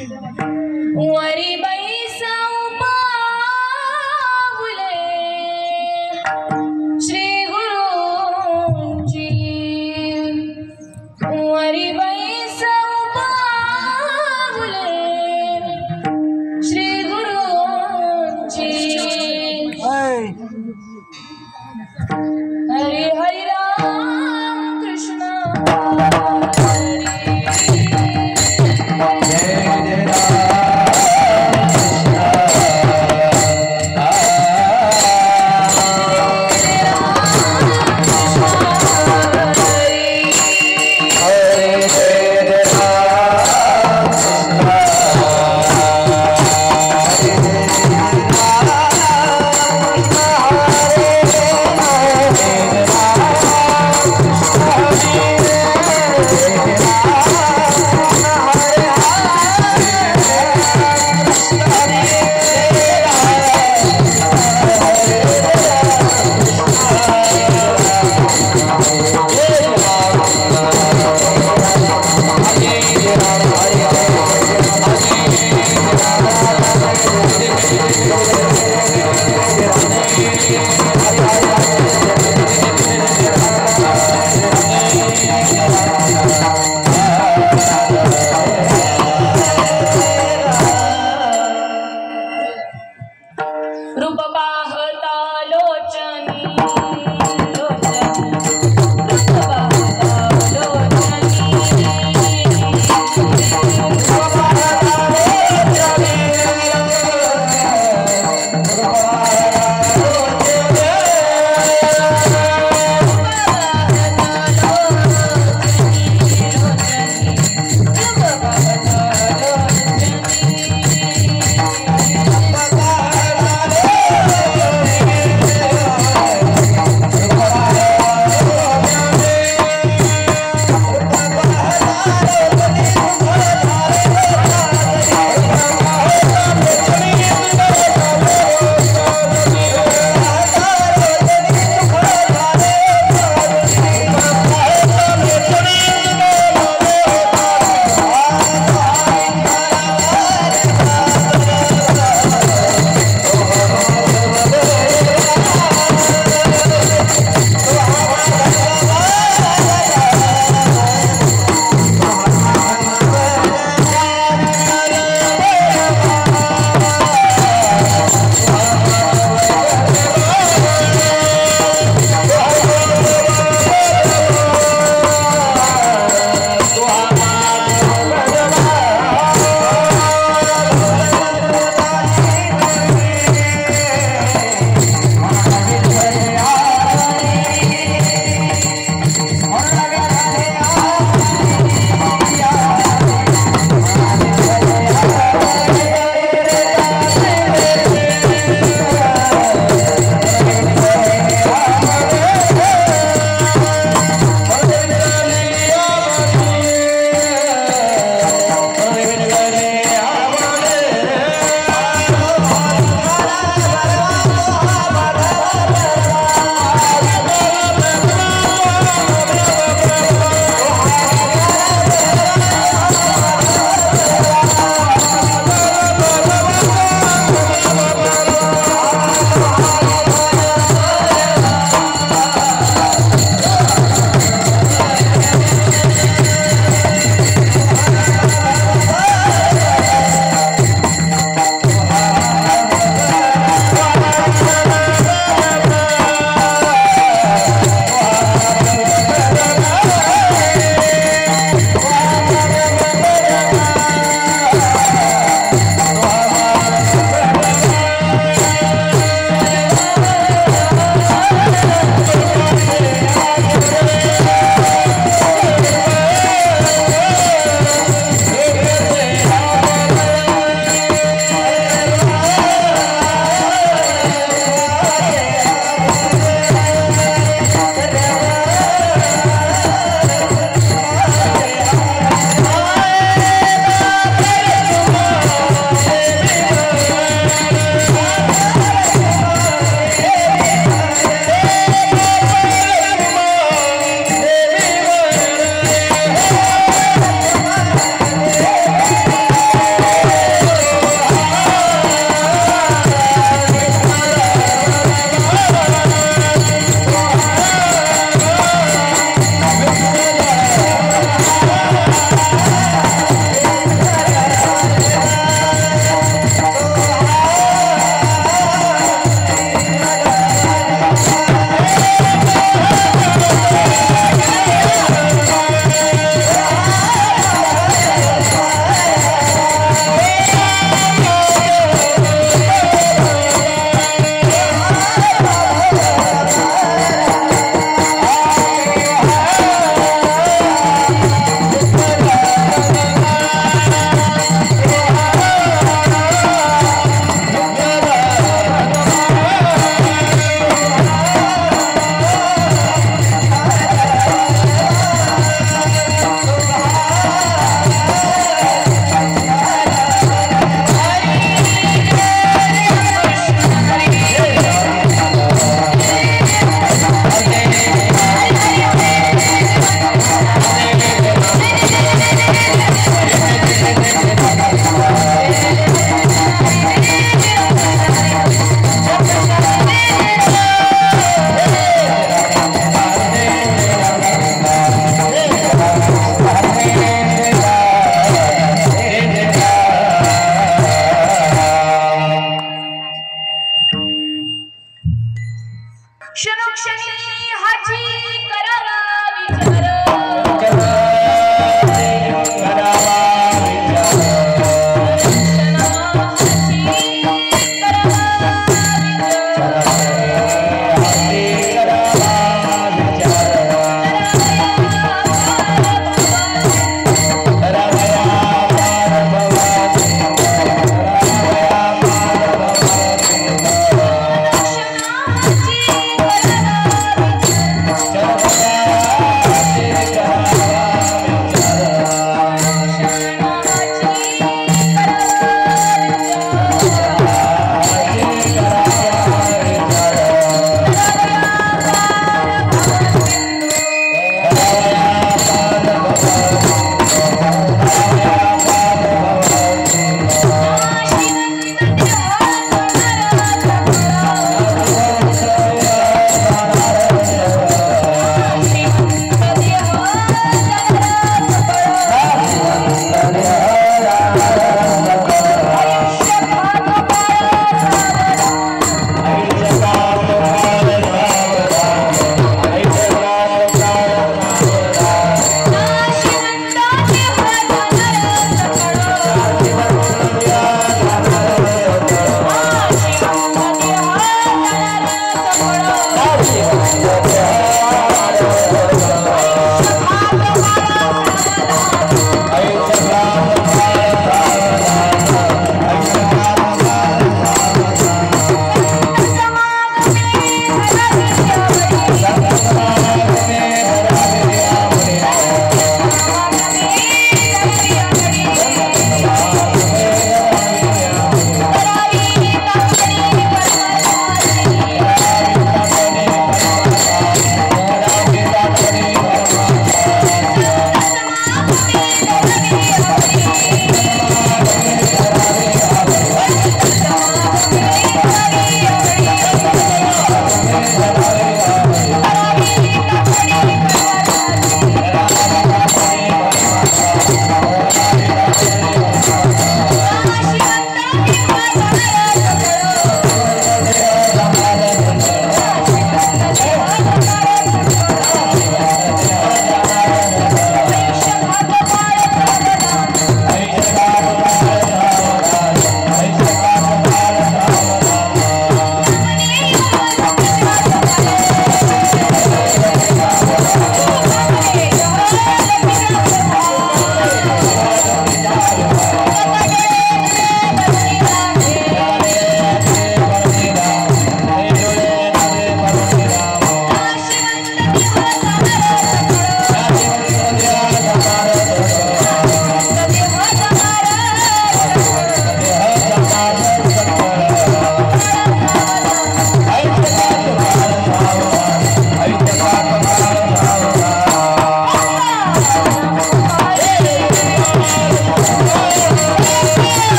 वरी बैसव पाऊले श्री गुरूंची वरी बैसव पाऊले श्री गुरूंची हरी हरी राम कृष्ण हरी जय जय राम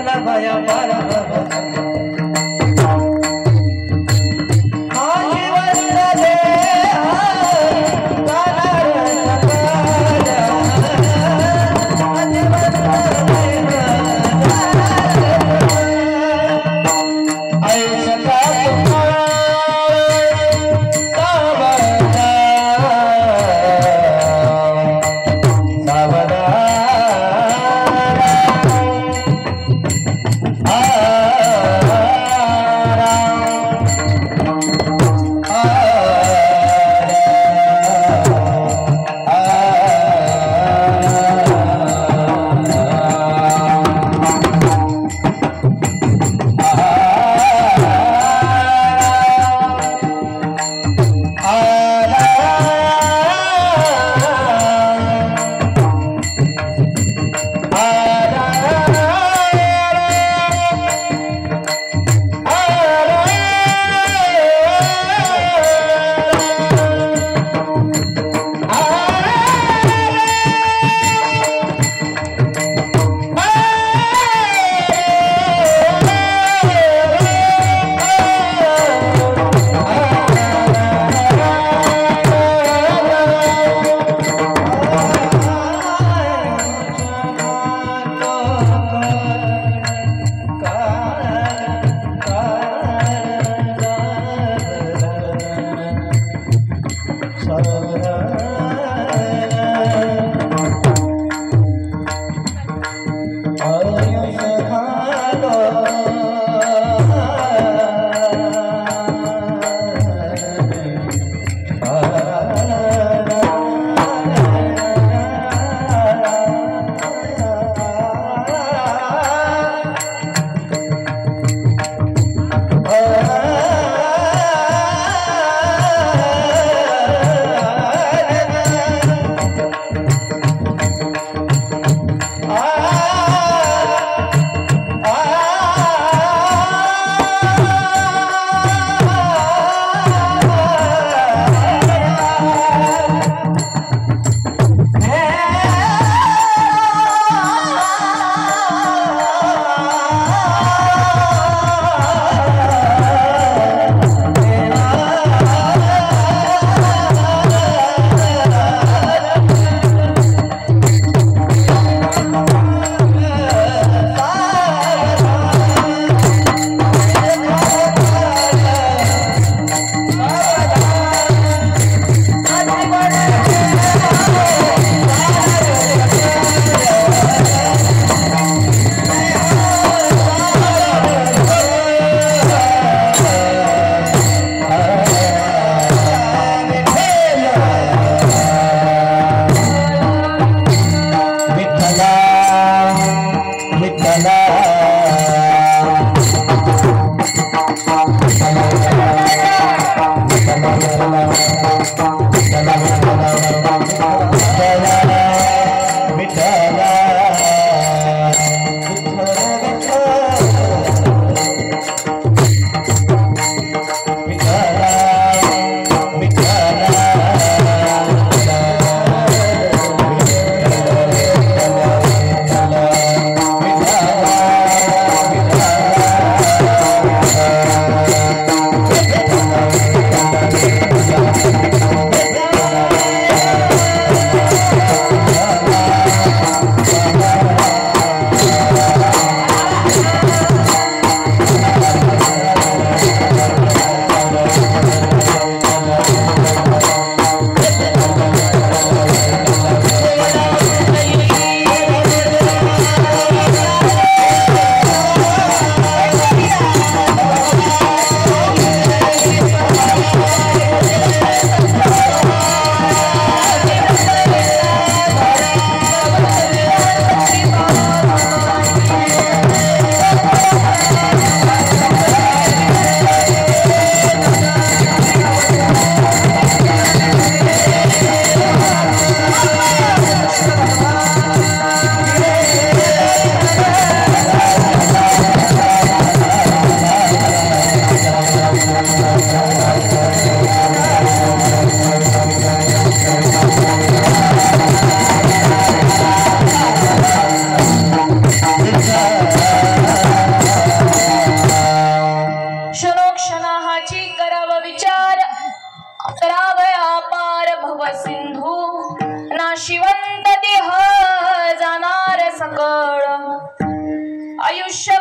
झाला भया पारा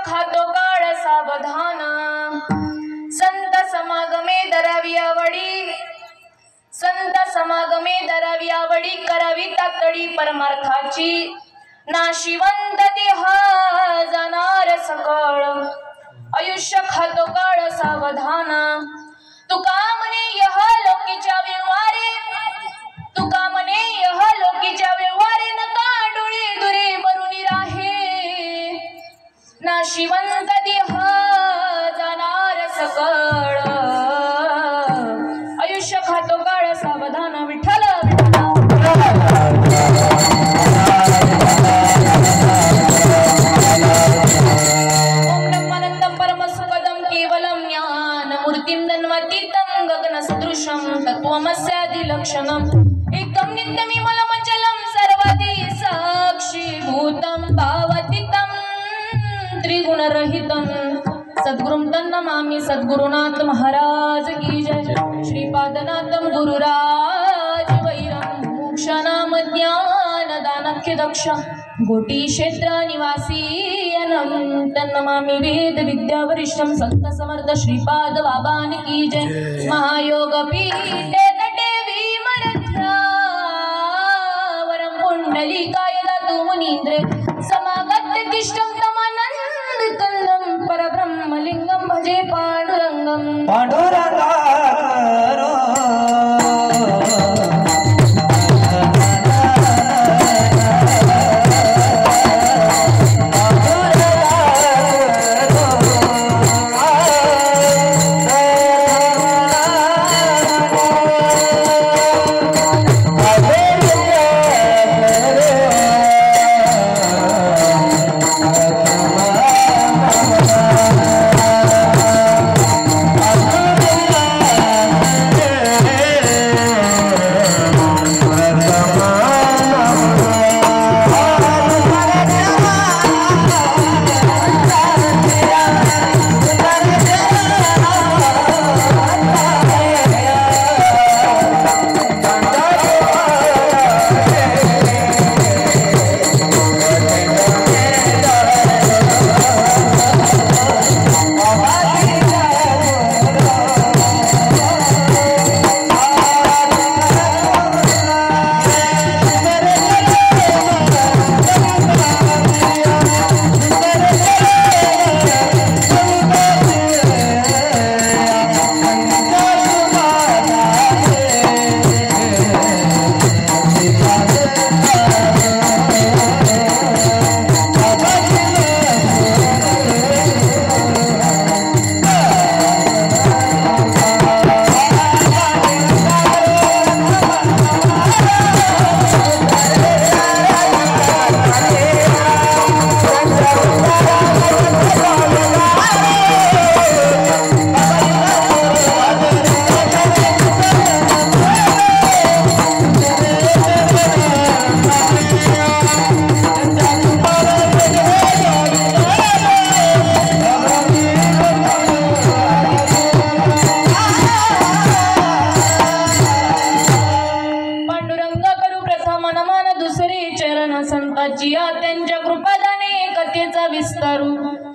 खातो काळ सावधान संत समागमे दरावी आवडी संत समागमे दरावी आवडी करावी तातडी परमार्थाची नाशिवंत देहा जाणार सकळ आयुष्य खातो काळ सावधान तुका म्हणे यह लोकीच्या व्यवहारे तुका म्हणे यह लोकीच्या व्यवहारे नका डोळे दुरे बरुनी राहे नाशिवंत देह जाणार सकळ आयुष्य खातो काळ सावधान विठ्ठल ओम ब्रह्मानंदं परमसुखदं केवलं ज्ञानमूर्तिं तन्मतीतं गगनसदृशं तत्त्वमस्यादिलक्षणम् एकं नित्यमिमलमचलं सर्वदी साक्षीभूतं भावातीतं त्रिगुणरहितं सद्गुरुं तन्नमामि सद्गुरुनाथ महाराज की जय श्रीपादनाथं गुरुराज वैरं मोक्षनाम ज्ञानदानख्य दक्ष गोटी क्षेत्र निवासी तन्नमामि वेद विद्या वरिष्ठं संत समर्थ श्रीपाद बाबान की जय महायोग पीठे तटे भीमरथ्या वरं पुंडलिकाय दातु मुनीन्द्रे समागत्य तिष्ठं तमानंद कंदं परब्रह्मलिंगं भजे पांडुरंगं पांडुरंगा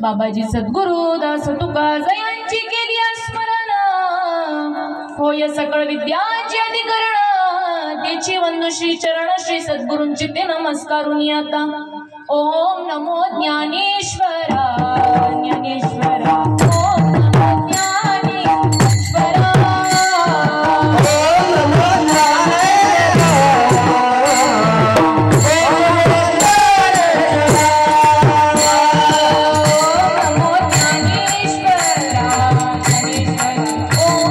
बाबाजी सद्गुरु दास तुका जयांची केली स्मरण होय सकळ विद्याची अधिकरण त्याची वंदू श्री चरण श्री सद्गुरूंची ते नमस्कारुनी आता ओम नमो ज्ञानेश्वरा ज्ञानेश्वरा ओम नमो ज्ञानेश्वरा Oh,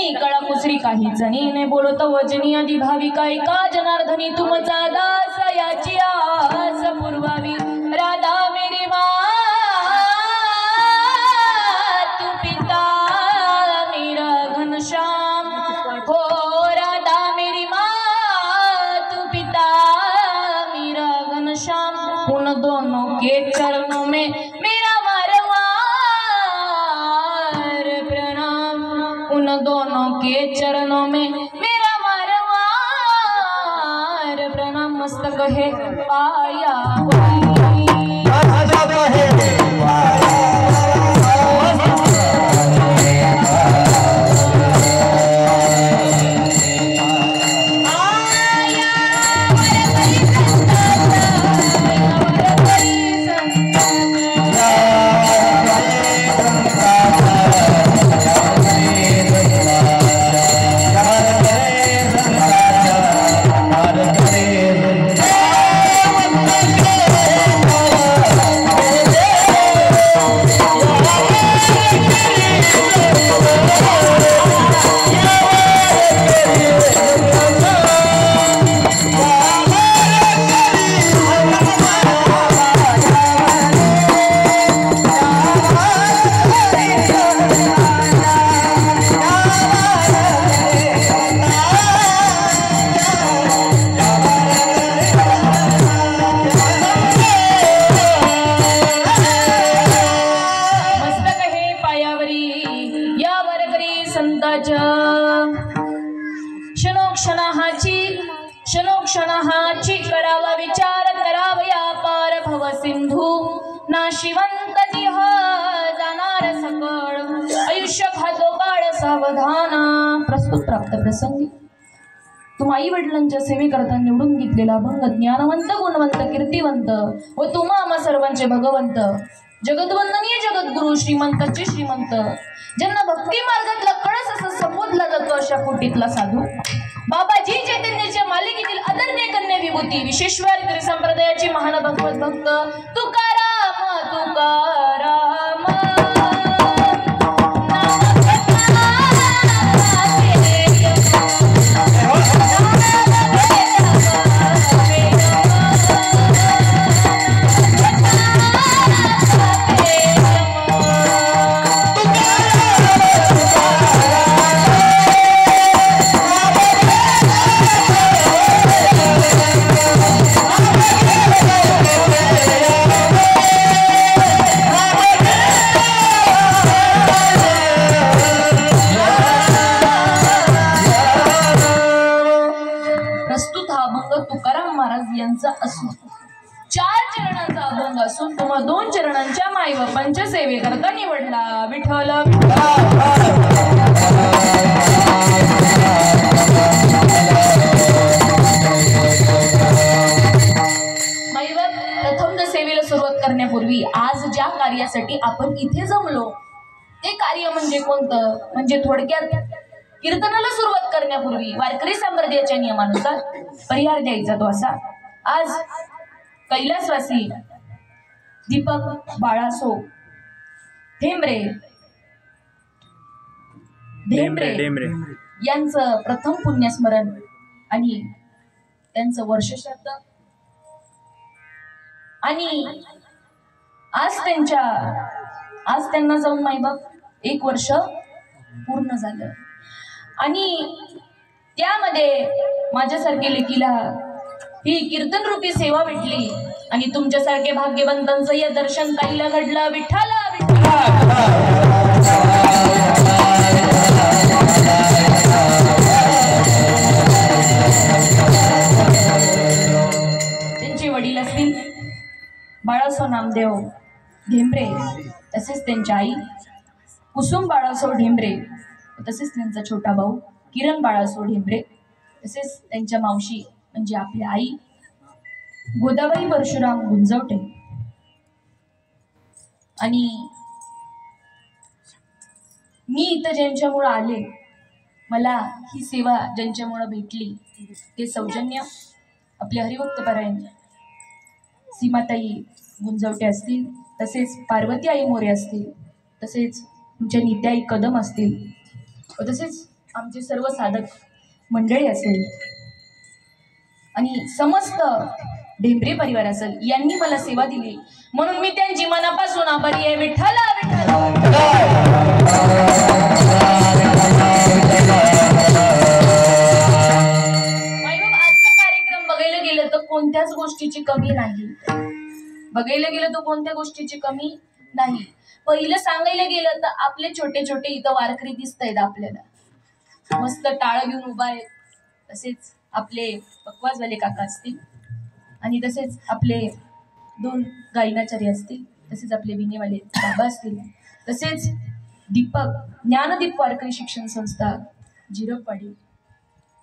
मी कळा कुसरी काही जणी ने बोलत वजनी आधी भाविका एका जनार्दनी तुमचा दास याची आस पुरवावी राधा मेरी माँ तू पिता मेरा घनश्याम हो राधा मेरी माँ तू पिता मेरा घनश्याम उन दोनों के चरणों में मेरा उन दोनों के चरणों में मेरा मारवार प्रणाम मस्तक है पाया क्षणोक्षणाची करावा विचार करावया पार भव सिंधू नाशिवंत तिह जाणार सकळ आयुष्य खातो काळ सावधाना प्रस्तुत प्राप्त प्रसंगी तुम आई वडिलांच्या सेवेकरता निवडून घेतलेला भंग ज्ञानवंत गुणवंत कीर्तिवंत व तुम्हा आम्हा सर्वांचे भगवंत जगद्वंदनीय जगद्गुरु श्रीमंताचे श्रीमंत ज्यांना भक्ती मार्गातला कळस असं संबोधला जातो अशा कोटीतला साधू बाबाजी चैतन्याच्या मालिकेतील आदरणीय कन्या विभूती विशेषवार त्रिसंप्रदायाची महान भगवत भक्त तुकाराम तुकाराम चार चरणांचा अभंग असून तुम्हा 2 चरणांच्या माई व पंचसेवे करता निवडला विठ्ठल माई व प्रथम सेवेला सुरुवात करण्यापूर्वी आज ज्या कार्यासाठी आपण इथे जमलो ते कार्य म्हणजे कोणतं म्हणजे थोडक्यात कीर्तनाला सुरुवात करण्यापूर्वी वारकरी संप्रदायाच्या नियमानुसार परिहार द्यायचा तो असा आज कैलासवासी दीपक बाळासो धेंबरे यांचं प्रथम पुण्यस्मरण आणि त्यांचं वर्षश्राद्ध आणि आज त्यांना जाऊन मायबाप 1 वर्ष पूर्ण झालं आणि त्यामध्ये माझ्यासारखे लेकीला ही कीर्तन रूपी सेवा भेटली आणि तुमच्यासारखे भाग्यवंतांचं या दर्शन काहीला घडलं विठ्ठला त्यांचे वडील असतील बाळासो नामदेव ढेंबरे तसेच त्यांच्या आई कुसुम बाळासो ढेंबरे तसेच त्यांचा छोटा भाऊ किरण बाळासो ढेंबरे तसेच त्यांच्या मावशी म्हणजे आपली आई गोदाबाई परशुराम गुंजवटे आणि मी इथं ज्यांच्यामुळे आले मला ही सेवा ज्यांच्यामुळे भेटली ते सौजन्य आपले हरिभक्तपरायण सीमाताई गुंजवटे असतील तसेच पार्वती आई मोरे असतील तसेच तुमच्या नित्याई कदम असतील व तसेच आमचे सर्व साधक मंडळी असेल आणि समस्त ढेंबरे परिवार असेल यांनी मला सेवा दिली म्हणून मी त्यांची मनापासून आभारी आहे. विठ्ठला विठ्ठला. आजचा कार्यक्रम बघायला गेलं तर कोणत्याच गोष्टीची कमी नाही. बघायला गेलं तर कोणत्या गोष्टीची कमी नाही. पहिलं सांगायला गेलं तर आपले छोटे छोटे इथं वारकरी दिसत आहेत आपल्याला. मस्त टाळ घेऊन उभा आहेत. तसेच आपले पकवाजवाले काका असतील आणि तसेच आपले 2 गायनाचार्य असतील. तसेच आपले विनेवाले बाबा असतील. तसेच दीपक ज्ञानदीप वारकरी शिक्षण संस्था जिरकवाडी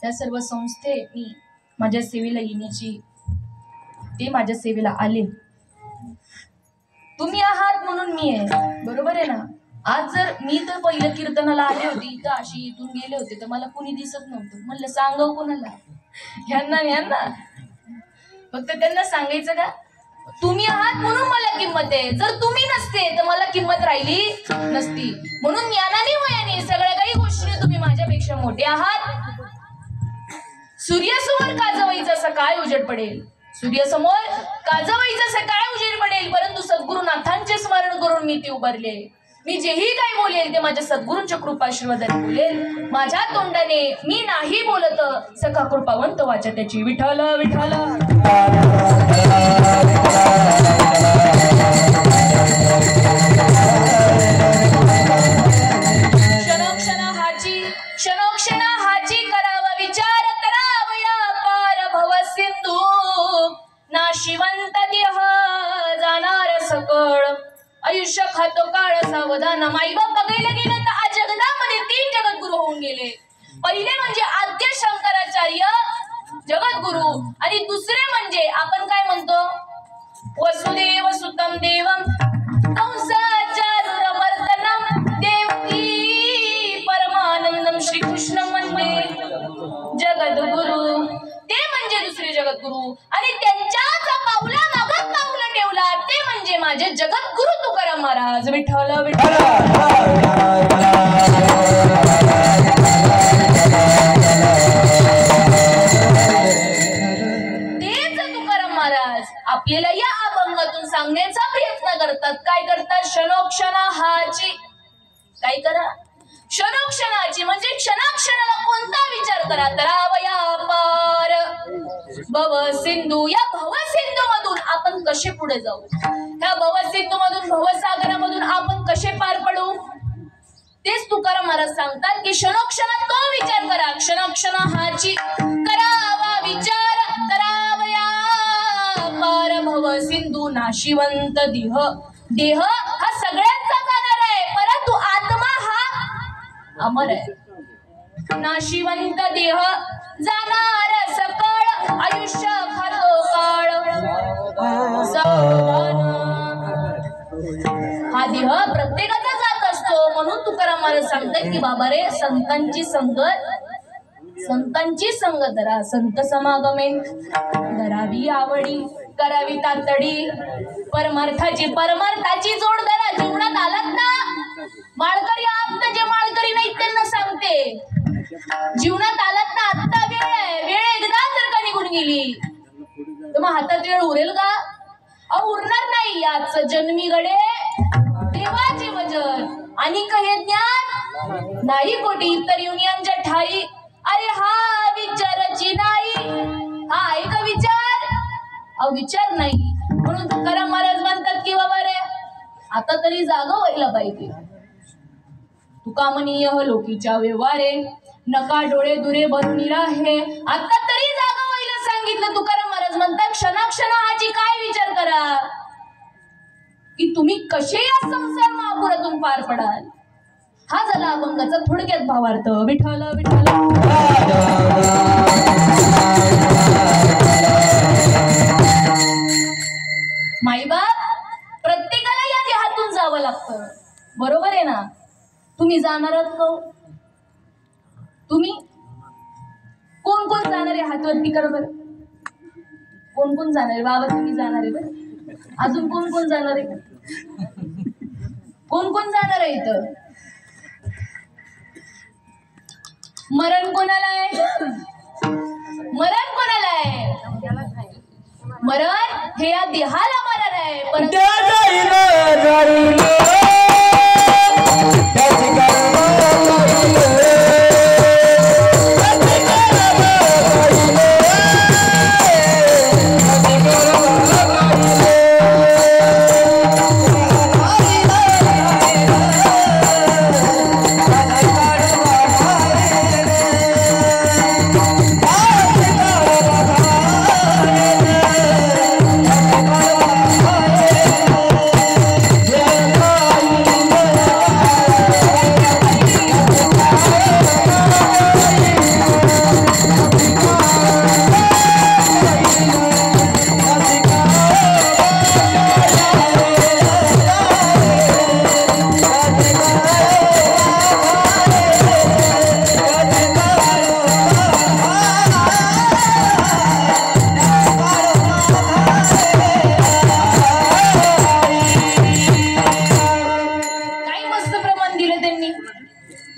त्या सर्व संस्थेनी माझ्या सेवेला येण्याची ते माझ्या सेवेला आले. तुम्ही आहात म्हणून मी आहे. बरोबर आहे ना. आज जर मी तर पहिलं कीर्तनाला आले होते तर अशी इथून गेले होते तर मला कुणी दिसत नव्हतं. म्हणलं सांगव कोणाला ह्यांना फक्त त्यांना सांगायचं का तुम्ही आहात म्हणून मला किंमत आहे. जर तुम्ही नसते तर मला किंमत राहिली नसती. म्हणून ज्ञानाने वयाने सगळ्या काही गोष्टी तुम्ही माझ्यापेक्षा मोठे आहात. सूर्यासमोर काजवायचं असं काय उजेड पडेल. सूर्यासमोर काजवायचं असं काय उजेड पडेल. परंतु सद्गुरुनाथांचे स्मरण करून मी ते उभारले. मी जेही काय बोलेल ते माझ्या सद्गुरूंच्या कृपाशीर्वादाने बोलेल. माझ्या तोंडाने मी नाही बोलत सखा कृपावंत वाचा त्याची. विठ्ठल विठ्ठल. क्षणोक्षण हाची करावा विचार करावया पार भव सिंधू नाशिवंत देह जाणार सकळ आयुष्य खातो काळ सावधान. माईबाप बघायला गेलं तर आज जगतामध्ये 3 जगद्गुरु होऊन गेले. पहिले म्हणजे आद्य शंकराचार्य जगद्गुरु आणि दुसरे म्हणजे आपण काय म्हणतो वसुदेव सुतम देवम कंसाचारुरमर्दनम देवकी परमानंदम श्रीकृष्ण म्हणजे जगद्गुरु. ते म्हणजे दुसरे जगद्गुरु आणि त्यांच्याच पावला मागत पावलं ठेवला ते म्हणजे माझे जगद्गुरु तुकाराम महाराज. विठ्ठल विठ्ठल. तेच तुकाराम महाराज आपल्याला या अभंगातून सांगण्याचा प्रयत्न करतात. काय करतात. क्षणोक्षणा हाची काय करा. क्षणोक्षणाची म्हणजे क्षणाक्षणाला कोणता विचार करा. तरावया पार भव सिंधू. या भव सिंधू मधून आपण कसे पुढे जाऊ. त्या भव सिंधू मधून भवसागरामधून आपण कसे पार पडू तेच तुकाराम महाराज सांगतात की क्षणोक्षणात तो विचार करा. क्षणोक्षण हाची करावा विचार करावया पार भव सिंधू नाशिवंत देह. देह हा सगळ्यांचा जाणार आहे परंतु आत्मा हा अमर आहे. नाशिवंत देह जाणार सकळ आयुष्य खातो काळ हा देह प्रत्येकाचा जात असतो. म्हणून तुकाराम महाराज सांगतात की बाबा रे संतांची संगत धरा. संत समागमे धरावी आवडी करावी तातडी परमार्थाची जोड धरा. जीवनात आलात ना माळकरी आहात जे माळकरी नाहीत त्यांना सांगते जीवनात आलात ना आत्ता वेळ आहे. वेळ एकदा जर का निघून गेली तर मग हातात वेळ उरेल का. उरणार नाही. याच जन्मी गडे देवाचे वजन आणि हे ज्ञान नाही कोटी इतर युनियनच्या ठाई. अरे हा विचाराची नाही. हा आहे का विचार. विचार नाही. म्हणून तुकाराम महाराज म्हणतात की बाबा रे आता तरी जागा व्हायला पाहिजे. तुकामनीय लोकीच्या व्यवहारे नका डोळे दुरे भरून राहे. आता तरी जागा व्हायला सांगितलं. तुकाराम महाराज म्हणतात क्षणाक्षणाची काय विचार करा की तुम्ही कसे या संसार महापुरातून पार पडाल. हा झाला अभंगाचा थोडक्यात भावार्थ. विठ्ठल विठ्ठल. माईबाप प्रत्येकाला या देहातून जावं लागतं. बरोबर आहे ना. तुम्ही जाणार आहात का. तुम्ही कोण कोण जाणार आहे हातवरती करा बरं. कोण कोण जाणार आहे. बाबा तुम्ही जाणार आहे बरं. अजून कोण कोण जाणार आहे. कोण कोण जाणार आहे इथं. मरण कोणाला आहे? मरण कोणाला आहे? मरण हे या देहाला मरण आहे, परंतु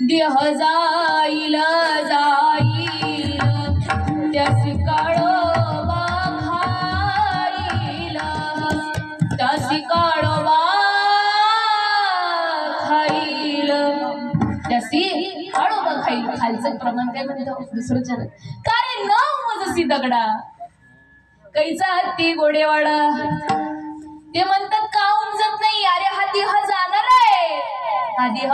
देह जाईल जाईल त्यासी काळोबा खाईल, त्यासी काळोबा खाईल, त्यासी काळोबा खाईल. खालचं प्रमाण काय म्हणतो दुसरं चरण काय नाव मजसी दगडा कैचा हत्ती गोडेवाडा. ते म्हणतात का उमजत नाही. अरे हा देह जाणार आहे, हा देह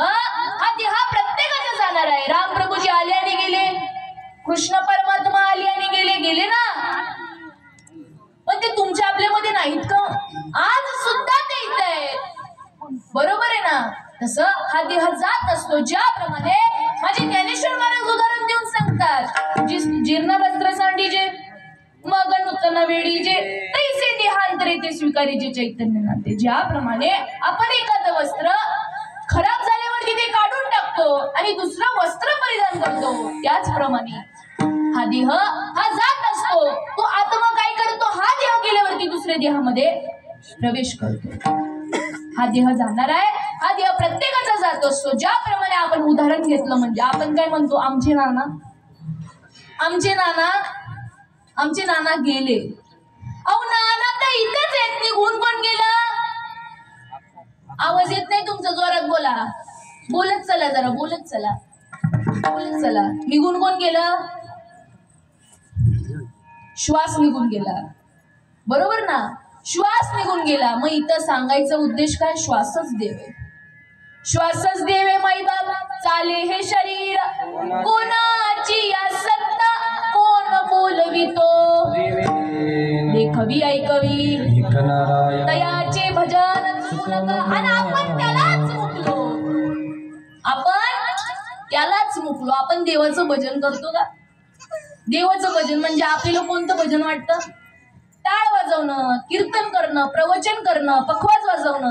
प्रत्येकाचा जाणार आहे. राम प्रभूजी आले आणि गेले, कृष्ण परमात्मा आले आणि गेले ना, पण ते तुमच्या आपल्यामध्ये नाहीत का? आज सुद्धा ते इथे आहेत, बरोबर आहे ना? तसं हा देह जात असतो. ज्याप्रमाणे माझे ज्ञानेश्वर महाराज उदाहरण देऊन सांगतात, जीर्ण वस्त्र सांडीजे मग नूतन वेळीजे तैसे देहांतरे ते स्वीकारीचे चैतन्य नाते. ज्याप्रमाणे आपण एखादं वस्त्र खराब झाल्यावरती ते काढून टाकतो आणि दुसरं वस्त्र परिधान करतो, त्याचप्रमाणे हा देह हा जात असतो. तो आत्मा काय करतो? हा देह गेल्यावरती दुसऱ्या देहामध्ये प्रवेश करतो. हा देह जाणार आहे, हा देह प्रत्येकाचा जात असतो. ज्याप्रमाणे आपण उदाहरण घेतलं म्हणजे आपण काय म्हणतो, आमचे नाना गेले. अहो नाना तर इथंच आहेत, निघून कोण गेलं? आवाज येत नाही तुमचा, जोरात बोला. बोलत चला जरा, बोलत चला. निघून कोण गेलं? श्वास निघून गेला, बरोबर ना? श्वास निघून गेला. मग इथं सांगायचा उद्देश काय? श्वासच देवे माई बाबा चाले हे शरीर कोणाची या सत्ता कोण बोलवितो देखवी ऐकवी तयाचे भजन चुकू नका. आणि आपण त्यालाच मुकलो. आपण देवाचं भजन करतो का? देवाचं भजन म्हणजे आपल्याला कोणतं भजन वाटतं? टाळ वाजवणं, कीर्तन करणं, प्रवचन करणं, पखवाज वाजवणं,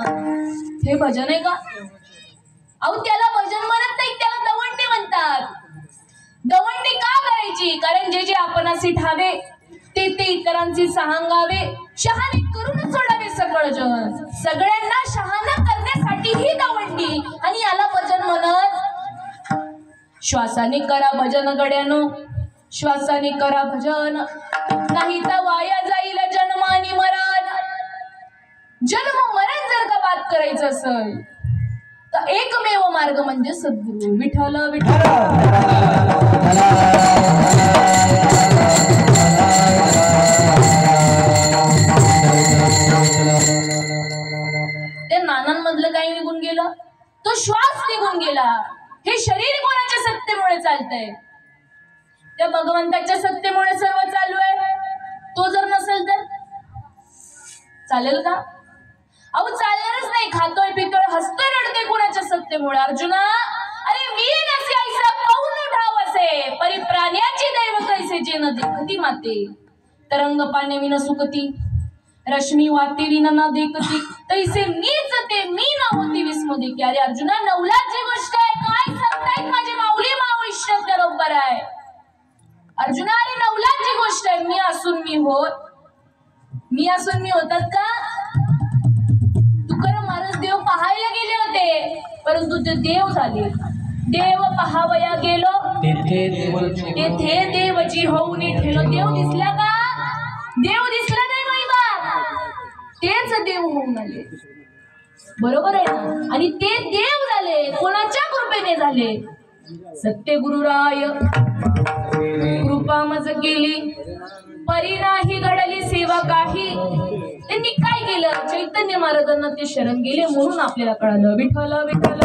हे भजन आहे का? अहो त्याला भजन म्हणत नाही, त्याला दवंडी म्हणतात. दवंडी का करायची? कारण जे आपण असे ठावे ते इतरांची सांगावे, शहाणे करून सोडावे सकळ जन. सगळ्यांना शहाणा करण्यासाठी ही दवंडी, आणि याला भजन म्हणत. श्वासाने करा भजन गड्यानो, श्वासाने करा भजन, नाही तर वाया जाईल जन्म आणि मरण. जन्म मरण जर का बात करायचं असेल तर एकमेव मार्ग म्हणजे सद्गुरु विठ्ठल विठ्ठल. त्या नानांमधलं काही निघून गेलं, तो श्वास निघून गेला. हे शरीर कोणाच्या सत्तेमुळे चालतंय? त्या भगवंताच्या सत्तेमुळे सर्व चालू आहे. तो जर नसेल तर चालेल का? अहो चालणारच नाही. खातोय पितोय हसतोय रडते कोणाच्या सत्तेमुळे? अर्जुना अरे वीर असे ऐसा पाऊल ठाव असे परी प्राण्याची दैव कैसे जे न देखती माते. तरंग पाणे विन सुकती रश्मी वाते विन न देखती तैसे मीच ते मी न होती विस्मृती की. अरे अर्जुना नवलाची गोष्ट आहे. काय सांगतायत माझे माऊली माऊइष्ट बरोबर आहे. अर्जुना अरे नवलाची गोष्ट आहे. मी असून मी होतात का? तुकाराम महाराज देव पाहायला गेले होते, परंतु ते देव झाले. देव पहावया गेलो तेथे देवजी होऊन ठेलो. देव दिसला का? देव दिसला नाही माईबा, तेच देव होऊन आले. बरोबर आहे ना? आणि ते देव झाले कोणाच्या कृपेने झाले? सत्य गुरुराय कृपा मज केली, परी नाही घडली सेवा काही. त्यांनी काय केलं? चैतन्य महाराजांना ते शरण गेले म्हणून आपल्याला कळालं विठ्ठल विठ्ठल.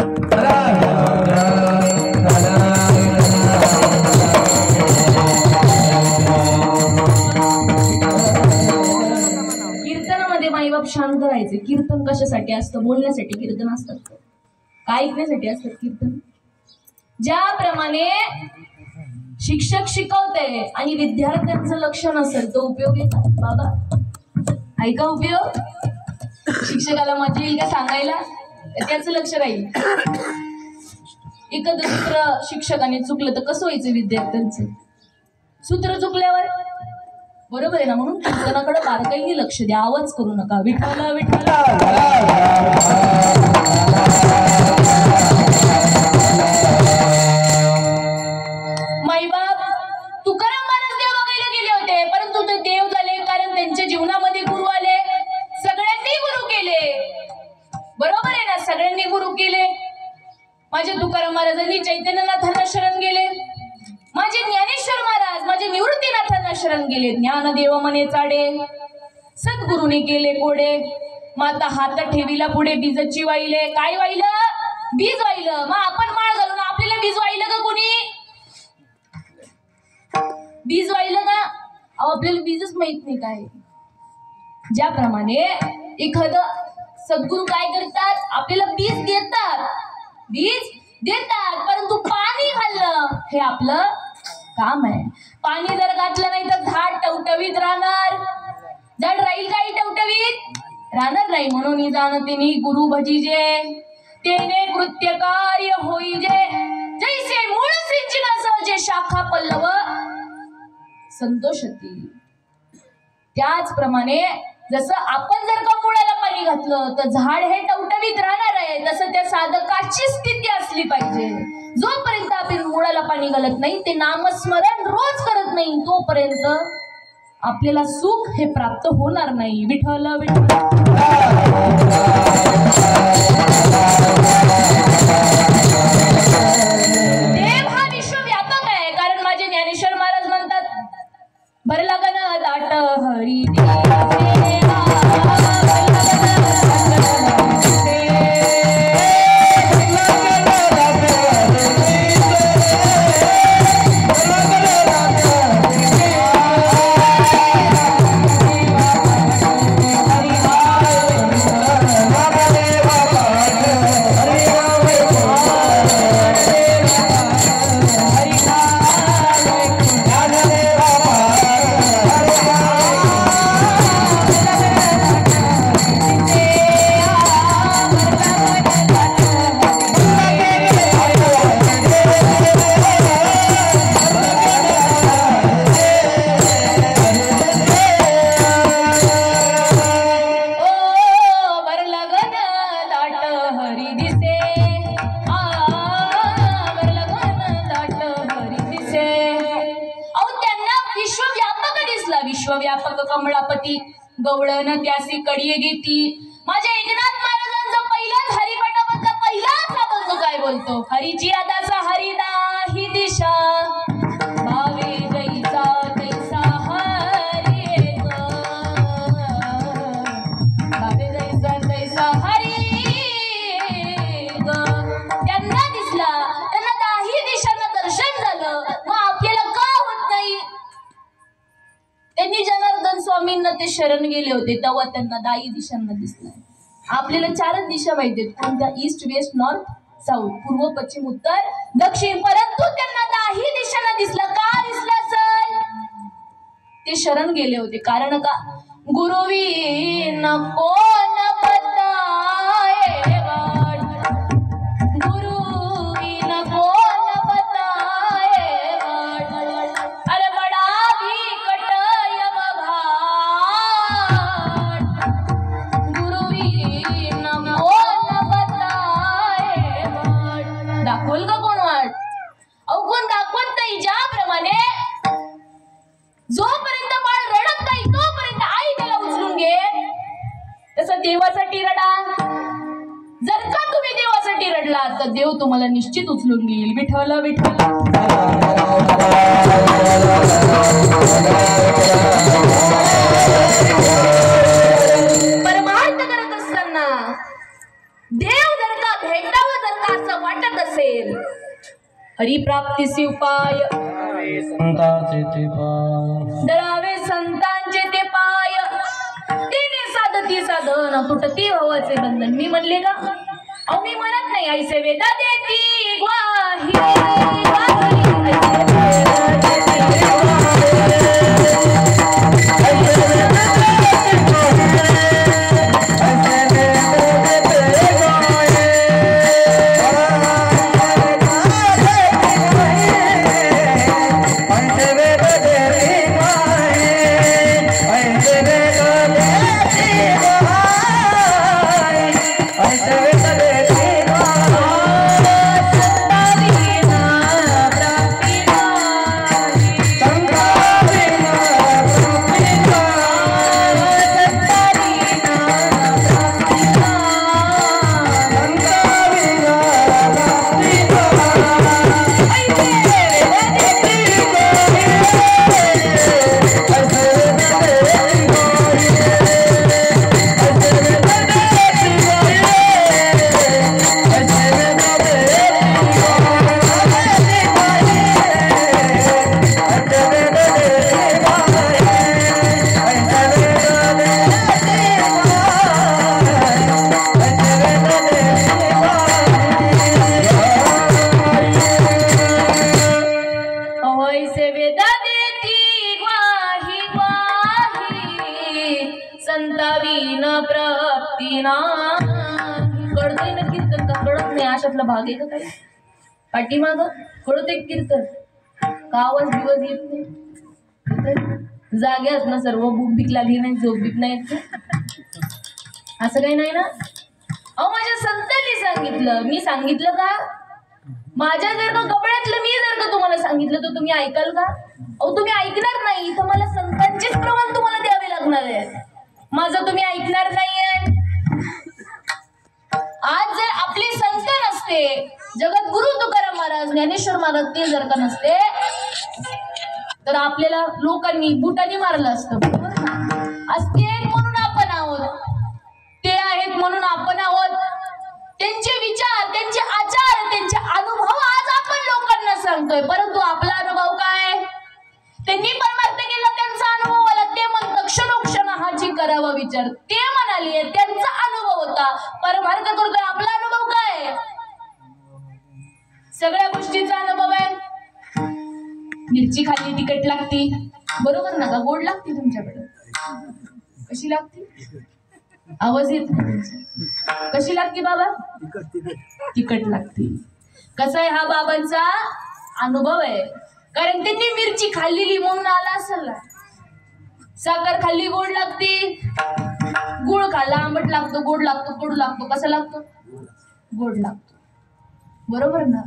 कीर्तनामध्ये माईबाप शांत राहायचे. कीर्तन कशासाठी असतं? बोलण्यासाठी कीर्तन असतात का ऐकण्यासाठी असतात कीर्तन? ज्याप्रमाणे शिक्षक शिकवते आणि विद्यार्थ्यांचं लक्ष नसेल तर उपयोग येतात. बाबा ऐका, उपयोग शिक्षकाला मजा येईल का सांगायला? त्याचं लक्ष राहील. एखादं सूत्र शिक्षकाने चुकलं तर कसं व्हायचं विद्यार्थ्यांचं? सूत्र चुकल्यावर बरोबर आहे ना? म्हणून कीर्तनाकडे बारकाईने लक्ष द्या. आवाज करू नका. विठ्ठल विठ्ठल. माईबाप तुकाराम महाराज देव बघायला गेले होते, परंतु ते देव झाले कारण त्यांच्या जीवनामध्ये गुरु आले. सगळ्यांनी गुरु केले. बरोबर आहे ना? सगळ्यांनी गुरु केले. माझे तुकाराम महाराजांनी चैतन्यनाथांना शरण गेले. माझे ज्ञानेश्वर महाराज माझे निवृत्तीनाथांना शरण गेले. ज्ञानदेव मने चाडे सद्गुरूने केले कोडे. माता हात ठेवीला पुढे बीजची वाहिले. काय वाहिलं? बीज वाहिलं. मग आपण माळ घालून आपल्याला बीज वाहिलं का कोणी? बीज वाहिलं का? आपल्याला बीजच माहित नाही काय. ज्याप्रमाणे एखादं सद्गुरू काय करतात? आपल्याला बीज देतात. बीज देतात परंतु पाणी घालणं हे आपलं काम आहे. पाणी जर घातलं नाही तर झाड टवटवीत राहणार. झाड राहील काही टवटवीत राहणार नाही. म्हणून जाणते गुरु भजीजे तेने कृत्य कार्य होईजे. जैसे मूळ सिंचनासह जे शाखा पल्लव संतोषती. त्याचप्रमाणे जसं आपण जर का मुळाला पाणी घातलं तर झाड हे टवटवीत राहणार आहे, तसं त्या साधकाची स्थिती असली पाहिजे. जोपर्यंत आपण मुळाला पाणी घालत नाही, ते नामस्मरण रोज करत नाही, तोपर्यंत आपल्याला सुख हे प्राप्त होणार नाही. विठ्ठल विठ्ठल. देव हा विश्वव्यापक आहे. कारण माझे ज्ञानेश्वर महाराज म्हणतात भर लगन दाट हरी विश्वव्यापक कमळापती गवळण त्यासी कडिये घेती. माझ्या एकनाथ महाराजांचा पहिलाच हरिपाठामधला पहिलाच अभंग काय बोलतो? हरीची आदाचा हरी नाही दिशा भावे जैसा तैसा हरी भावे जैसा तैसा हरी. त्यांना दिसला, त्यांना दाही दिशांना दर्शन झालं. मग आपल्याला का होत नाही? त्यांनी जनार्दन स्वामींना ते शरण गेले होते तेव्हा त्यांना दाही दिशांना दिसलं. आपल्याला चारच दिशा माहिती, कोणत्या? ईस्ट वेस्ट नॉर्थ साऊथ, पूर्व पश्चिम उत्तर दक्षिण. परंतु त्यांना दाही दिशांना दिसलं. का दिसलं असेल? ते शरण गेले होते. कारण का? गुरुवी न कोण बताए वाट, गुरुवी न कोण बताए वाट. अरे बडा भी कटय घाट, गुरुवी न कोण बताए वाट. दाखवल का कोण घाट. अवगुण दाखवत नाही ज्याप्रमाणे जोपर्यंत बाळ रडत नाही तोपर्यंत आई त्याला उचलून घे, तसं देवासाठी रडा. जर का तुम्ही देवासाठी रडला तर देव तुम्हाला निश्चित उचलून घेईल. विठ्ठल विठ्ठल. परमार्थ करत असताना देव जर का भेटावं जर का असं वाटत असेल, हरिप्राप्तीचे उपाय दरावे संतांचे ते पाय. तिने साधती साधन तुटती भवाचे बंधन. मी म्हणले का? अहो मी म्हणत नाही. ऐसे वेदा देती ग्वाही भाग आहे का काही पाठीमाग कळत एक कीर्तन का आवाज दिवस येत नाही. जाग्यात ना सर्व भूक भीक लागली नाही, झोप भीक नाही असं काही नाही ना. अहो माझ्या संतांनी सांगितलं, मी सांगितलं का? माझ्या जर का कपड्यातलं मी जर का तुम्हाला सांगितलं तर तुम्ही ऐकाल का? अहो तुम्ही ऐकणार नाही. तर मला संतांचेच प्रमाण तुम्हाला द्यावे लागणार आहे. माझं तुम्ही ऐकणार नाहीये. आज जर आपले संत नसते, जगद्गुरु तुकाराम महाराज, ज्ञानेश्वर महाराज ते जर का नसते तर आपल्याला लोकांनी बुटाने मारलं असतं. असते म्हणून आपण आहोत, ते आहेत म्हणून आपण आहोत. त्यांचे विचार, त्यांचे आचार, त्यांचे अनुभव आज आपण लोकांना सांगतोय. परंतु आपला अनुभव काय? त्यांनी परमार्थ केला, त्यांचा अनुभव आला. ते म्हणतात क्षणोक्षण हाची करावा विचार. ते म्हणाले त्यांचा अनुभव होता. परमार्थ करतोय, आपला अनुभव काय? सगळ्या गोष्टीचा अनुभव आहे. मिरची खाल्ली तिखट लागती, बरोबर ना? का गोड लागते तुमच्याकडे? कशी लागते? आवाज येत नाही. कशी लागते बाबा? तिखट लागते. कसा आहे हा बाबांचा अनुभव आहे. कारण त्यांनी मिरची खाल्लेली म्हणून आला असेल ना. साखर खाल्ली गोड लागते, गुळ खाल्ला आंबट लागतो, गोड लागतो, कडू लागतो. कसा लागतो? गोड लागतो, बरोबर ना?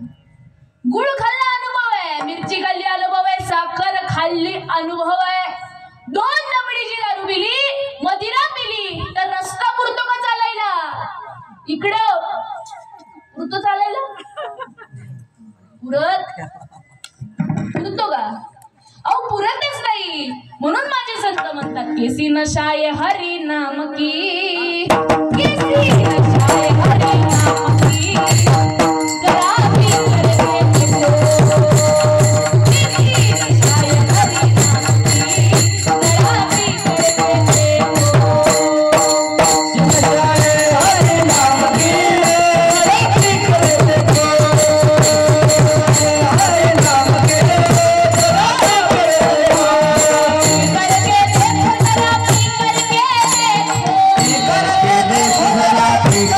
गुळ खाल्ला अनुभव आहे, मिरची खाल्ली अनुभव आहे, साखर खाल्ली अनुभव आहे. 2 दमडीची दारू पिली, मदिरा पिली तर रस्ता पुरतो का चालायला? इकडं पुरतो चालायला? पुरतो का? अहो पुरतच नाही. म्हणून माझे संत म्हणतात केसी नशाय हरी नाम की, केसी नशाय हरी नाम की, करके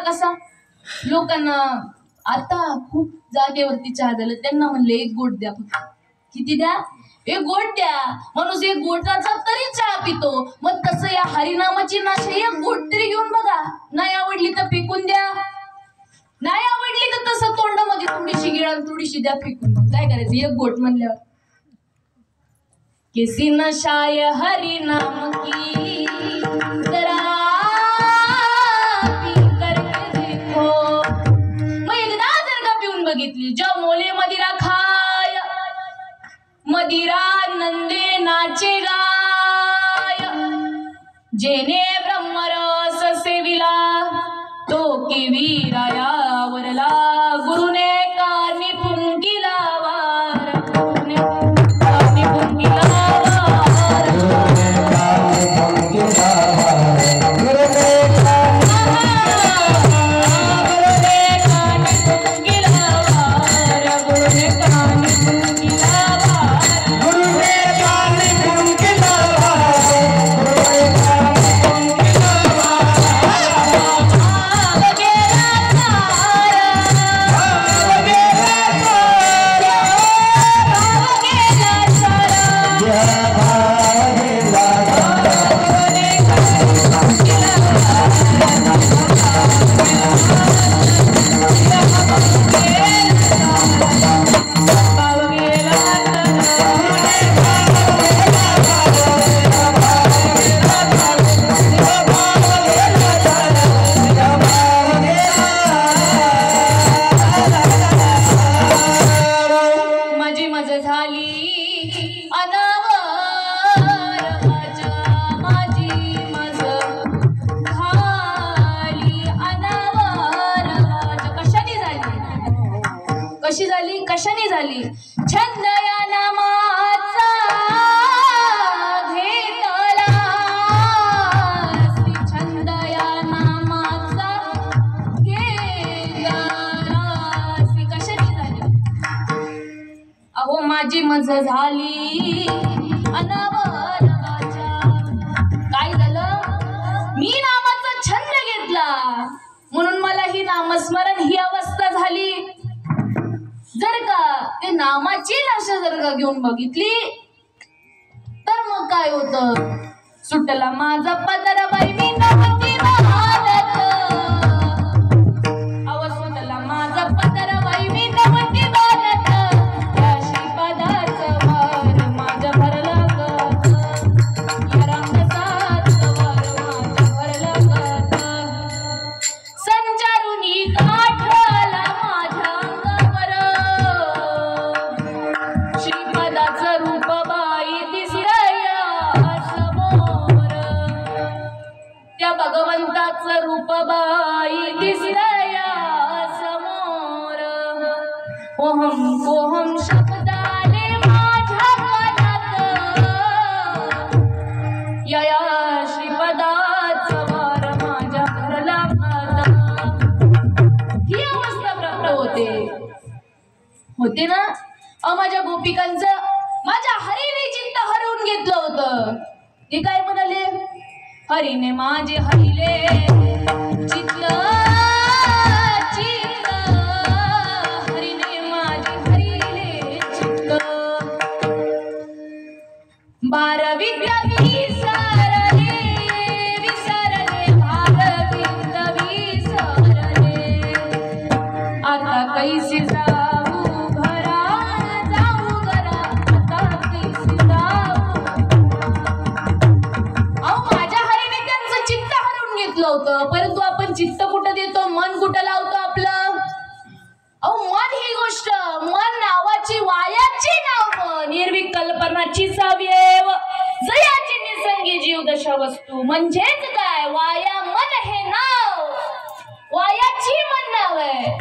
कसा लोकांना आता खूप जागेवरती चहा झालं त्यांना म्हणले एक गोट द्या किती द्या एक गोट द्या माणूस एक गोटाचा तरी चहा पितो मग तसं या हरिनामाची नाशा एक गोट तरी घेऊन बघा नाही आवडली तर फेकून द्या नाही आवडली तर तसं तोंडामध्ये थोडीशी गिळा थोडीशी द्या फेकून काय करायचं एक गोट म्हणल्यावर किसी नशाय हरि नाम की जरा पी करके देखो मग एकदा जर का पिऊन बघितली जो मोले मदिरा खाय मदिरा नंदे नाचे गाय जेने ब्रह्मरस सेविला तो किवीराया वरला गुरुने कानी पुंगिला वार गुरुने कानी पुंगिला कशाने झाली छंद या नामाचा घेतला छंद या नामाचा घेतला कशाने झाली अहो माझी मज झाली अनावरवाच्या काय झालं मी नामाचा छंद घेतला म्हणून मला ही नामस्मरण ही अवस्था झाली जर का ते नामाची लाशा जर का घेऊन बघितली तर मग काय होतं सुटला माझा पदर बाई मी नवती वाहत आवाज सुटला माझा पदर बाई मी नवती वाहत या श्रीपदाचं वार माझ्या भरलं गत या रामदासाचं वार माझ्या भरलं गत संचारुनी काठला माझ्या श्रीपदाचं रूप बाई दिसरया समोर त्या भगवंताचं रूप बाई दिसरया समोर ओहम शब्दाने माझ्या कानात या श्रीपदाचं वार माझ्या भरला ही अवस्था प्राप्त होते ना माझ्या गोपिकांचं माझ्या हरीने चित्त हरवून घेतलं होतं ते काय म्हणाले हरीने माझे हरिले चित्त चित्त हरीने माझे हरिले चित्त 12 विद्या विसरले विसरले 12 विद्या विसरले आता कैसी परंतु आपण चित्त कुठं देतो मन कुठं लावतो आपलं अहो मन ही गोष्ट मन नावाची वायाची नाव निर्विक कल्पनाची साव्यव जयाची निसंगी जीव दशा वस्तू म्हणजेच काय वाया मन हे नाव वायाची मन नाव आहे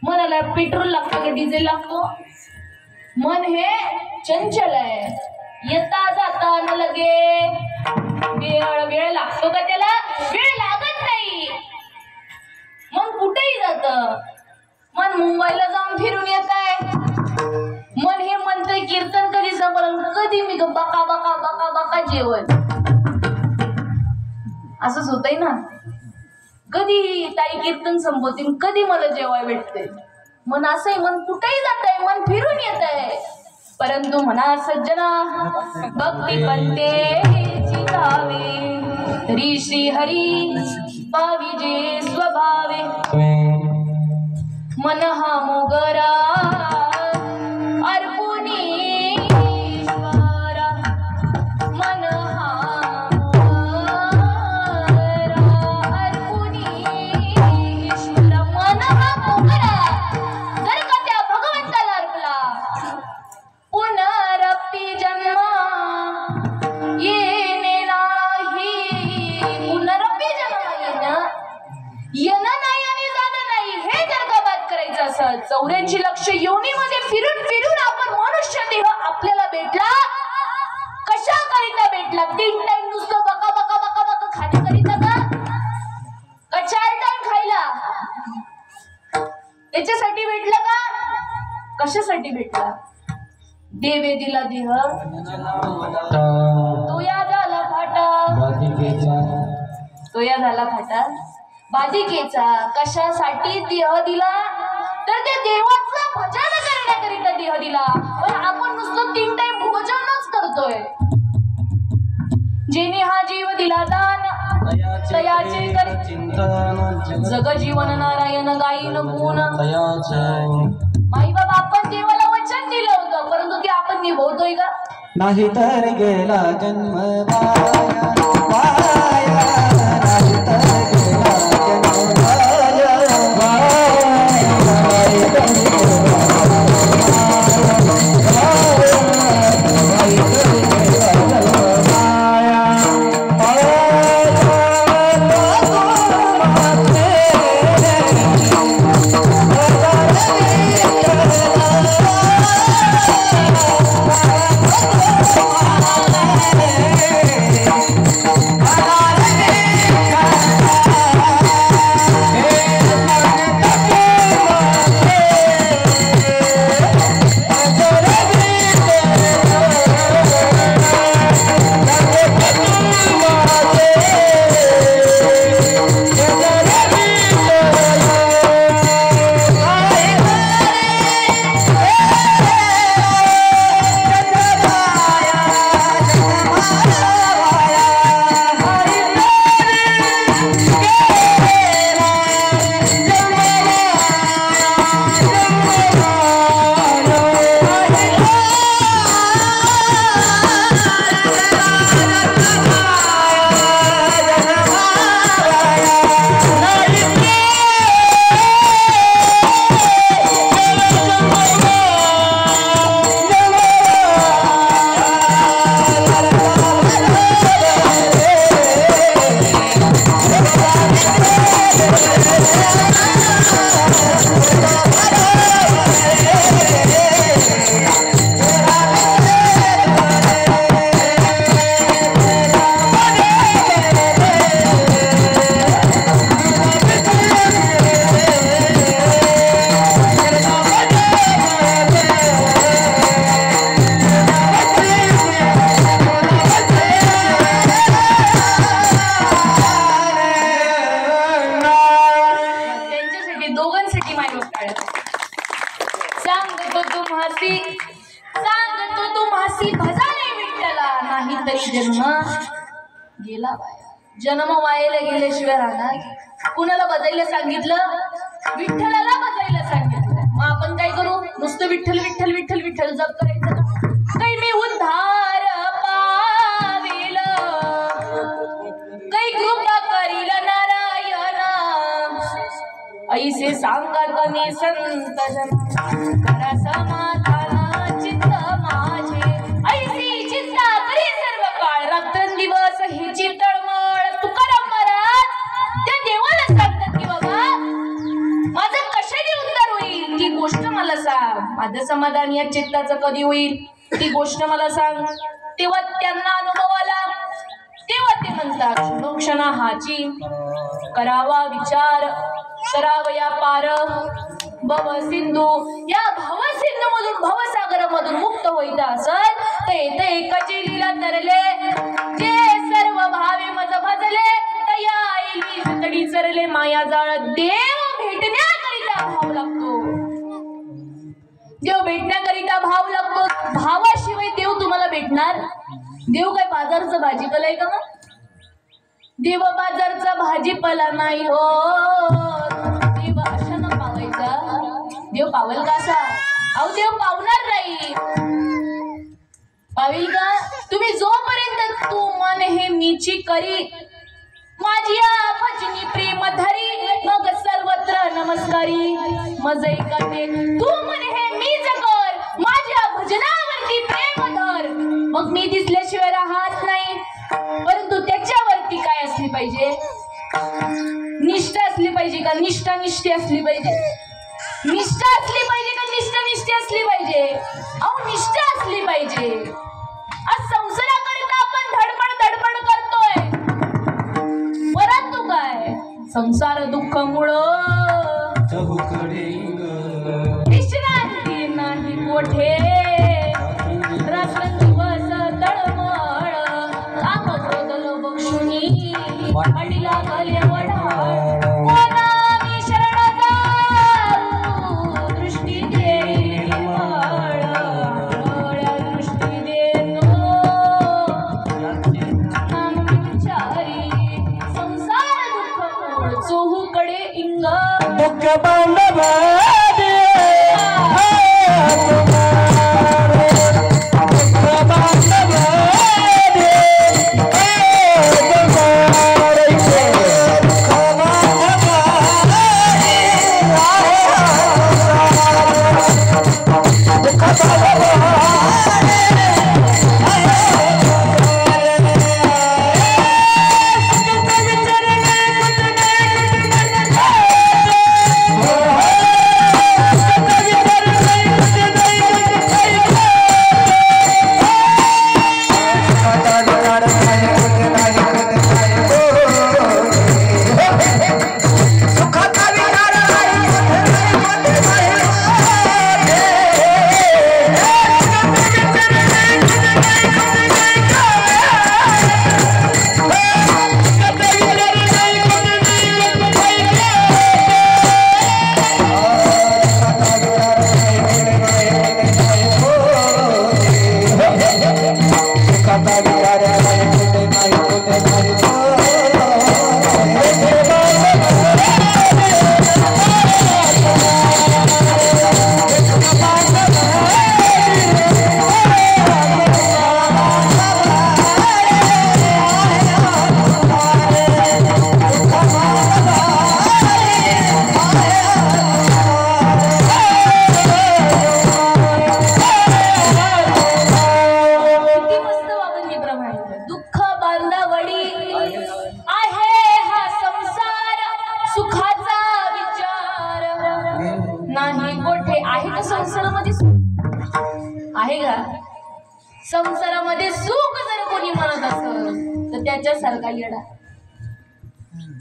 मनाला पेट्रोल लागतं का डिझेल लागतो मन हे चंचल आहे येता जाता न लगे वेळ लागतो का त्याला वेळ लागत नाही मन कुठेही जात मन मुंबईला जाऊन फिरून येत आहे मन हे म्हणतंय कीर्तन कधी समरण कधी मी बका बका बका बका जेवण असंच होतंय ना कधी ताई कीर्तन संपवतील, कधी मला जेवाय भेटते. मन असंही, मन कुठेही जात आहे, मन फिरून येत आहे, परंतु मना सज्जना भक्ती पंते चितावे, तरी श्री हरी पाविजे स्वभावे. मन हा मोगरा अर्पुनी ईश्वरा, मन हा मोगरा अर्पुनी ईश्वरा. मन हा मोगरा जर का त्या भगवंताला अर्पला, पुनरपि जन्म येणे नाही, पुनरपि जन्म येणं नाही आणि जाणं नाही. हे जर का बात करायचं असं 84 लक्ष योनीमध्ये फिरून फिरून आपण मनुष्य देह आपल्याला भेटला. कशा करिता भेटला? 3 टाइम नुसतं बका बका बका बका खाण्याकरिता का 4 टाइम खायला? त्याच्यासाठी भेटला का? कशासाठी भेटला? देवे दिला देह तो या झाला फाटा, तो या झाला फाटा बाधिकेचा. कशासाठी देह दिला? तर त्या देवाचं भजन करण्याकरिता देह दिला. पण आपण नुसतं 3 टाइम भोजनच करतोय. जेने हा जीव दिला दान तयाचे कर चिंतन, जग जीवन नारायण गायीन गुण. माई बाबा आपण देवाला वचन दिलं होतं, परंतु ते आपण निभवतोय का? नाही तर गेला जन्म वाया वाया, नाही तर गेला जन्म वाया गेला वाया. जन्म वायाला गेल्याशिवाय राहणार? कुणाला बजायला सांगितलं? विठ्ठलाला बजायला सांगितलं. मग आपण काय करू? नुसतं विठ्ठल विठ्ठल विठ्ठल विठ्ठल जप करायचं का? काही मी उद्धार पाविल, काही कृपा करील नारायण, ऐसे सांगत मी संत जन, करा समाधान चित्त माझे. ऐसी चिंता करी सर्व काळ, रात्रंदिवस हिची तळमळ. तुकाराम महाराज त्या देवाला सांगतात की बाबा माझं कशाने उत्तर होईल? ती गोष्ट मला सांग. माझं समाधान या चित्ताचं कधी होईल? ती गोष्ट मला सांग. तेव्हा त्यांना अनुभव आला. तेव्हा ते म्हणतात क्षणा हाची करावा विचार, करावया पार भव सिंधू. या भव सिंधू मधून भवसागर मधून मुक्त होईत असल तर येते एकाची लीला तरले. जे सर्व भावे मज भजले तया येईल तडी सरले. विसरले माया जाळ देव भेटण्याकरिता भाव लागतो. देव भेटण्याकरिता भाव लागतो. भावाशिवाय देव तुम्हाला भेटणार? देव काय बाजारचं भाजीपाला आहे का मग? देव बाजारचा भाजीपाला नाही हो. देव अशानं पावायचा. देव पावेल का असा? अहो देव पावणार नाही. पावेल का? तुम्ही जोपर्यंत तू मन हे मीची करी माझी भजनी प्रेम धरी मग सर्वत्र नमस्कारी मज ऐकते. तू मन हे मीच कर माझ्या भजनावरती प्रेम धर. मग मी दिसल्याशिवाय राहत नाही. परंतु त्याच्यावरती काय असली पाहिजे? निष्ठा असली पाहिजे का? निष्ठा निष्ठी असली पाहिजे. निष्ठा असली पाहिजे का? निष्ठा निष्ठी असली पाहिजे. अहो निष्ठा असली पाहिजे. आज संसाराकरिता आपण धडपड करतोय. परंतु काय? संसार दुःख मुळे चहूकडे विश्रांती नाही कोठे. रात्र दिवस तळमळ काम क्रोधल बक्षुनी अडीला गले वढाळ. कोणावी शरण जाऊ दृष्टी देईल निर्मळ. डोळ्या दृष्टी देतो नाम विचारी. संसार दुःख मूळ चोहूकडे इंग. दुःख बांधव आहे का? संसारामध्ये सुख जर कोणी म्हणत असेल तर त्याच्यासारखा येडा.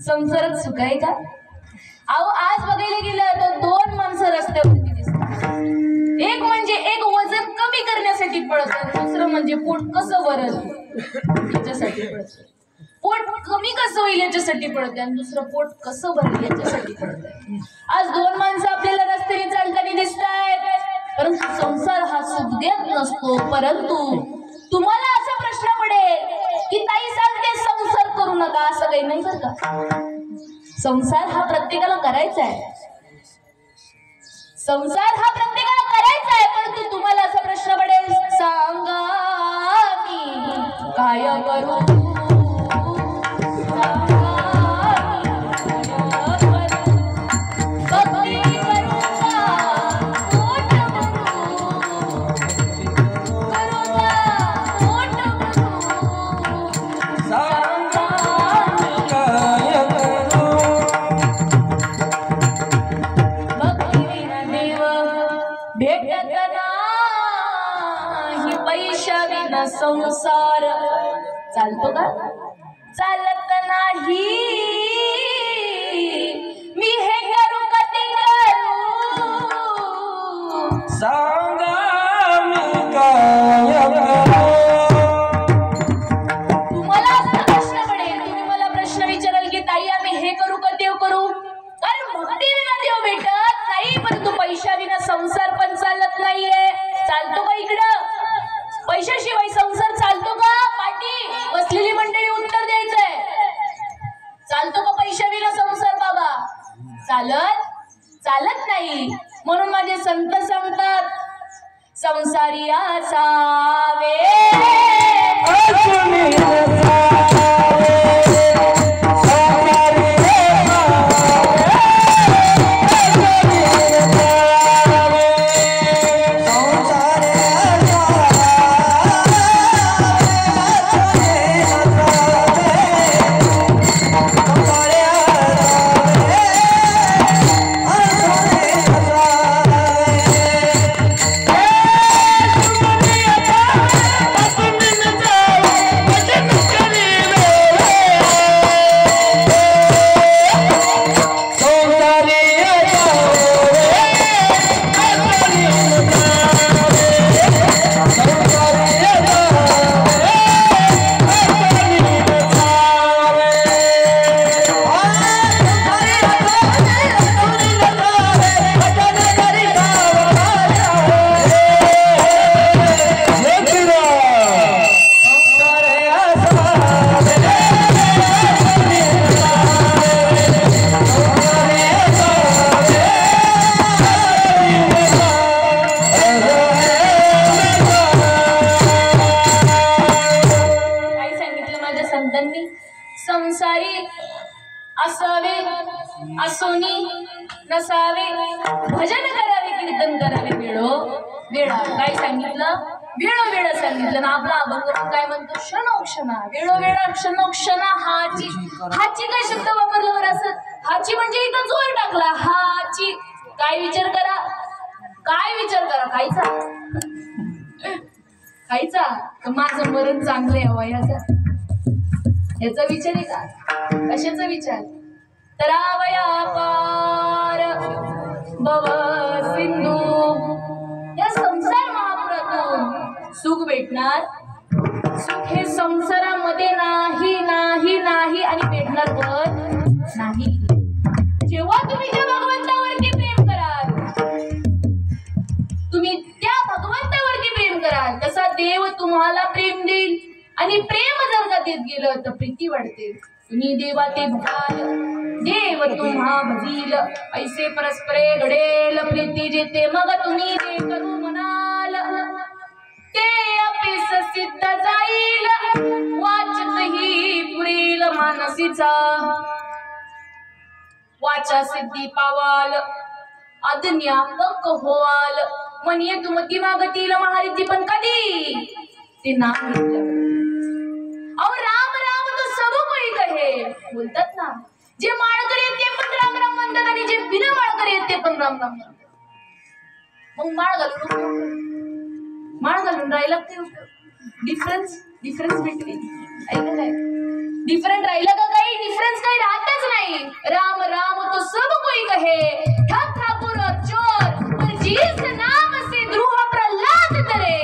संसारात सुख आहे का? अहो आज बघायला गेलं तर दोन माणसं रस्त्यावरती दिसतात. एक म्हणजे एक वजन कमी करण्यासाठी पळत, दुसरं म्हणजे पोट कसं भरल याच्यासाठी पळत. पोट कमी कसं होईल याच्यासाठी पळत आणि दुसरं पोट कसं भरेल याच्यासाठी पळत. आज दोन माणसं आपल्याला रस्त्याने चालताना दिसत आहेत. परंतु संसार हा सुख देत नसतो. परंतु तुम्हाला असा प्रश्न पडेल की ताई सांगते संसार करू नका, असं काही नाही बरं का. संसार हा प्रत्येकाला करायचा आहे. संसार हा प्रत्येकाला करायचा आहे. परंतु तुम्हाला असा प्रश्न पडेल, सांगा मी काय करू. संसार चालतो का? चालत नाही. मी हे करू का ते करू, सांगा मी काय करू. तुम्हाला असा प्रश्न पडेल, तुम्ही मला प्रश्न विचाराल की ताई आम्ही हे करू का ते करू. संसारी असावे संसारी असावे असोनी नसावे भजन करावे कीर्तन करावे वेळा काय सांगितलं वेळोवेळ सांगितलं ना आपला अभंग काय म्हणतो क्षणोक्षणा वेळोवेळा क्षणोक्षणा हाची हाची काय शब्द वापरला बरं असं हाची म्हणजे इथं जोर टाकला हाची काय विचार करा खायचा माझं मरण चांगलं यावं याचा विचार आहे का कशाचा विचार तरावया पार भव सिंधू या संसार महापुरातून सुख भेटणार सुख हे संसारामध्ये नाही नाही नाही आणि भेटणार पण नाही जेव्हा तुम्ही त्या भगवंतावरती प्रेम कराल तुम्ही त्या भगवंतावरती प्रेम कराल तसा देव तुम्हाला प्रेम देईल आणि प्रेम जर का देत गेलं तर प्रीती वाढते तुम्ही देवा ते भजाल देव तुम्हा भजील ऐसे परस्परे घडेल प्रीती जेते मग तुम्ही ते करू म्हणाल ते अपेस सिद्ध जाईल वाचत ही पुरील मानसीचा वाचा सिद्धी पावाल अज्ञापक होवाल म्हणे तुमती मागतील महारिती पण कधी ते नाम घेतलं और राम राम तो सब कोई कहे बोलतात ना जे माळकरी आहेत ते पण राम राम म्हणतात आणि जे बिना माळकरी आहेत ते पण राम राम म्हणतात मग माळ घालून राहिला ते डिफरन्स बिटवीन ऐकलं काय डिफरंट राहिला का काही डिफरन्स काही राहतच नाही राम राम तो सब कोई कहे ठग ठाकुर और चोर पर जिस नाम से द्रोह प्रहलाद करे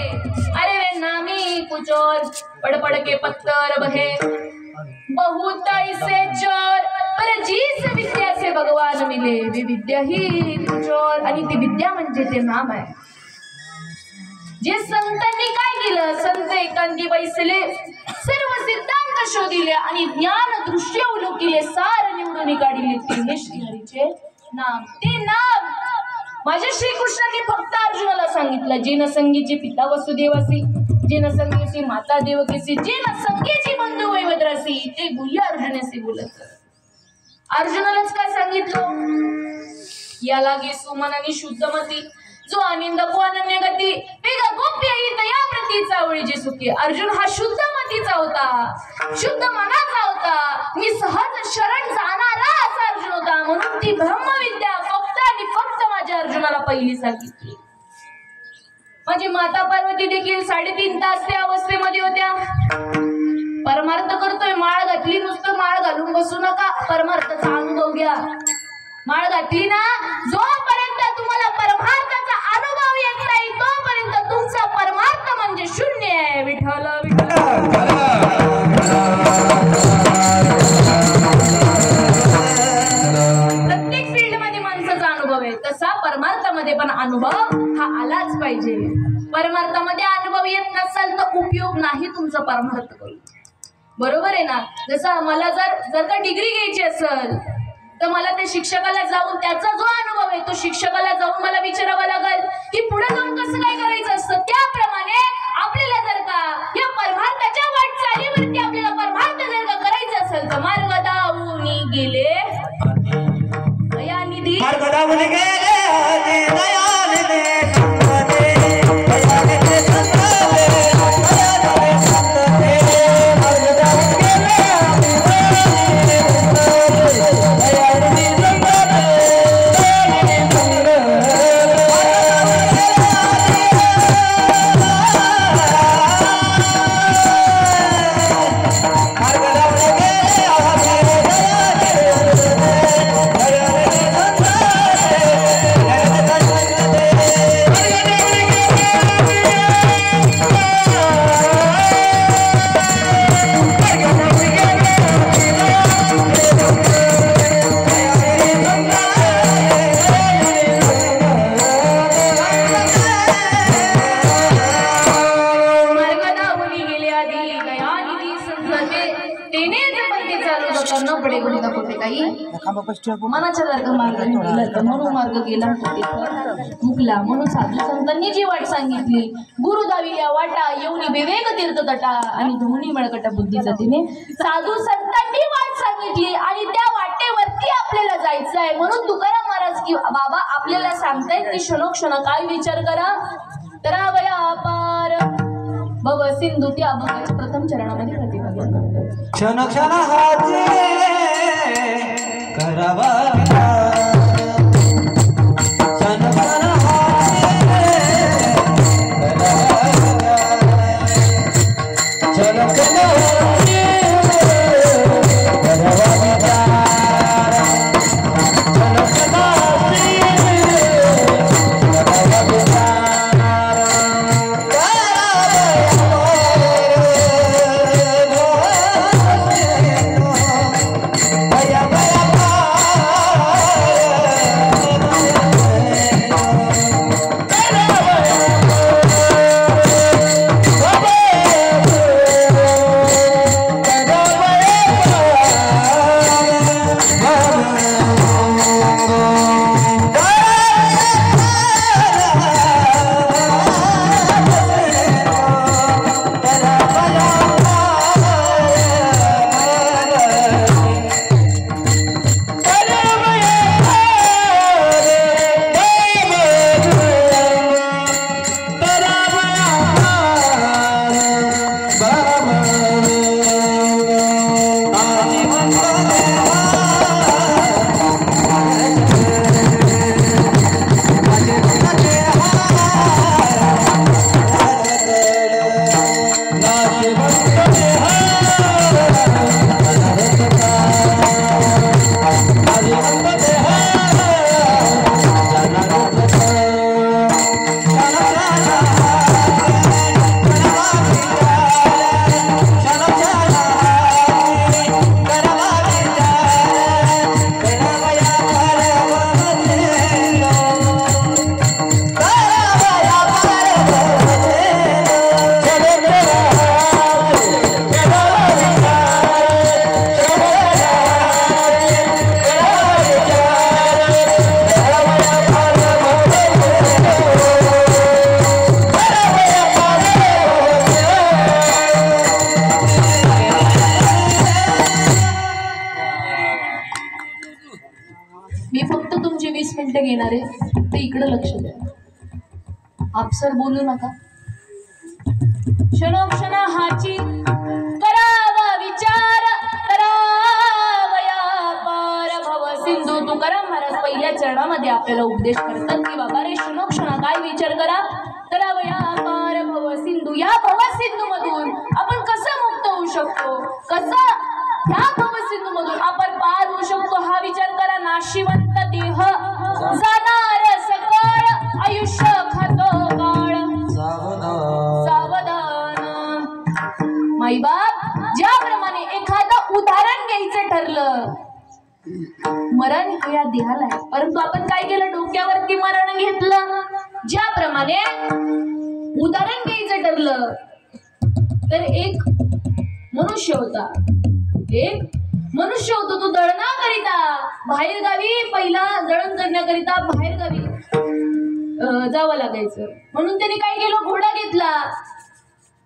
अरे वे नामी कुछ और पड़ के पत्थर बहे बहुत ऐसे चोर पर जिस विद्या से भगवान मिले वे विद्या ही चोर आणि ती विद्या म्हणजे ते नाम आहे जे संतांनी काय केलं संत एकांती बैसले सर्व सिद्धांत शोधिले आणि ज्ञान दृश्य उलोकिले सार निवडून काढिले ते हे श्रीहरीचे नाम ते नाम माझ्या श्रीकृष्णाने फक्त अर्जुनाला सांगितलं जे न संगीचे पिता वसुदेवासी जे न संगीची माता देवकीसी जे न संगीची बंधू वैवद्रासी ते गुह्य अर्जुनाशी बोलत अर्जुनालाच काय सांगितलं या लागे सुमन आणि शुद्धमती जो आनंद को अनन्य गती वेग गोप्य हित या प्रती चावळीची सुखी अर्जुन हा शुद्ध मतीचा होता शुद्ध मनाचा होता मी सहज शरण जाणारा असा अर्जुन होता म्हणून ती ब्रह्मविद्या फक्त आणि फक्त माझ्या अर्जुनाला पहिली सांगितली माझी माता पार्वती देखील 3.5 तास त्या अवस्थेमध्ये होत्या परमार्थ करतोय माळ घातली नुसतं माळ घालून बसू नका परमार्थाचा अनुभव घ्या माळ घातली ना जोपर्यंत तुम्हाला परमार्थाचा अनुभव येत नाही तोपर्यंत तुमचा परमार्थ म्हणजे शून्य आहे विठ्ठल प्रत्येक फील्ड मध्ये माणसाचा अनुभव आहे तसा परमार्थामध्ये पण अनुभव हा आलाच पाहिजे परमार्थामध्ये अनुभव येत नसेल तर उपयोग नाही तुमचा परमार्थ करून बरोबर आहे ना जसं मला जर का डिग्री घ्यायची असेल तर मला त्या शिक्षकाला जाऊन त्याचा जो अनुभव आहे तो शिक्षकाला जाऊन मला विचारावा लागेल की पुढे जाऊन कसं काय करायचं असतं. त्याप्रमाणे आपल्याला जर का या परमार्थाच्या वाटचालीवरती आपल्याला परमार्थ जर का करायचं असेल तर मार्ग दावून गेले दयानिधी मार्ग दावून गेले दयानिधी मनाच्या सारखं मार्ग निघाला तर म्हणून मार्ग गेला मुकला. म्हणून साधू संतांनी जी वाट सांगितली गुरु दाविल्या वाटा येऊनी विवेक तीर्थ तटा आणि धोनी मळकटा बुद्धीचा तिने साधू संतांनी वाट सांगितली आणि त्या वाटेवरती आपल्याला जायचं आहे. म्हणून तुकाराम महाराज की बाबा आपल्याला सांगतायत की क्षणोक्षण काय विचार करा करावया पार भव सिंधू त्या अभंगाच्या प्रथम चरणामध्ये प्रतिपादन करतात. क्षण क्षण हाचे करावा क्षण क्षण हाचे क्षण क्षण हाचे करावा विचार क्षण क्षण हाचे करावा विचार मी फक्त तुमची 20 मिनिटं घेणार आहे ते इकडे लक्ष द्या. आपसर बोलू नका. क्षणोक्षण हाची करावा विचार करावया पार भव सिंधू. तुकाराम महाराज पहिल्या चरणामध्ये आपल्याला उपदेश करतात की बाबा रे क्षणोक्षण काय विचार करा करावया पार भव सिंधू. या भव सिंधू मधून आपण कसं मुक्त होऊ शकतो, कसं ह्या भव सिंधू मधून आपण पार होऊ शकतो हा विचार करा. नाशिवंत देह जाणार सकळ आयुष्य खातो काळ सावधान. माईबाप ज्याप्रमाणे एखादं उदाहरण घ्यायचं ठरलं मरण हे या देहाला आहे, परंतु आपण काय केलं डोक्यावरती मरण घेतलं. ज्याप्रमाणे उदाहरण घ्यायचं ठरलं तर एक मनुष्य होता, एक मनुष्य होतो तो दळणाकरिता बाहेर गावी, पहिला दळण करण्याकरिता बाहेर गावी जावं लागायचं. म्हणून त्याने काय केलं, घोडा घेतला,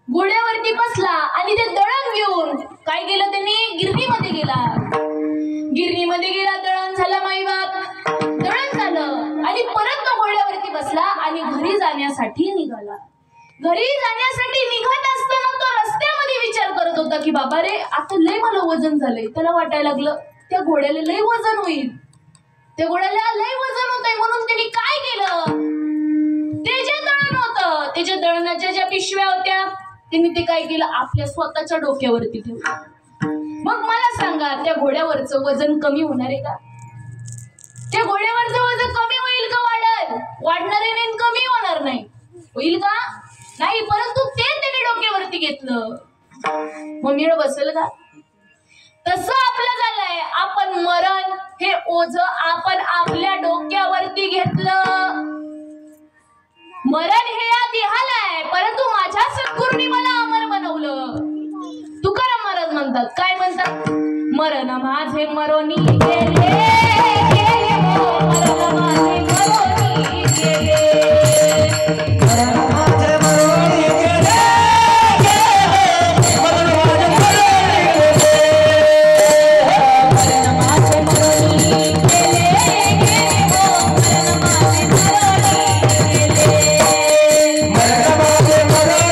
घोड्यावरती बसला आणि ते दळण घेऊन काय केलं, त्यांनी गिरणीमध्ये गेला. गिरणीमध्ये गेला, दळण झालं, माईबाप दळण झालं आणि परत तो घोड्यावरती बसला आणि घरी जाण्यासाठी निघाला. घरी जाण्यासाठी निघत असताना तो रस्त्यामध्ये विचार करत होता की बाबा रे, आता लय मला वजन झालंय. त्याला वाटायला लागलं त्या घोड्याला लय वजन होईल, त्या घोड्याला लय वजन होत आहे. म्हणून त्यांनी काय केलं, ते जे दळण होतं, त्याच्या दळणाच्या ज्या पिशव्या होत्या, त्यांनी ते काय केलं, आपल्या स्वतःच्या डोक्यावरती ठेवलं. मग मला सांगा, त्या घोड्यावरचं वजन कमी होणार आहे का? त्या घोड्यावरचं वजन कमी होईल का वाढेल? वाढणार नाही, कमी होणार नाही. होईल का? नाही. परंतु ते त्याने डोक्यावरती घेतलं, मग मिळ बसेल का? तसं आपलं झालंय. आपण मरण हे ओझ आपण आपल्या डोक्यावरती घेतलं. मरण हे या देहाला आहे, परंतु माझ्या सद्गुरूंनी मला अमर बनवलं. तुकाराम महाराज म्हणतात, काय म्हणतात, मरण माझे मरोनी गेले, गेले हो, मरण माझे मरोनी गेले, मरण माझे मरोनी गेले, मरण माझे मरोनी गेले, मरण माझे मरोनी गेले, हो, मरण माझे मरोनी गेले, मरण माझे मरोनी गेले, मरण माझे मरोनी गेले.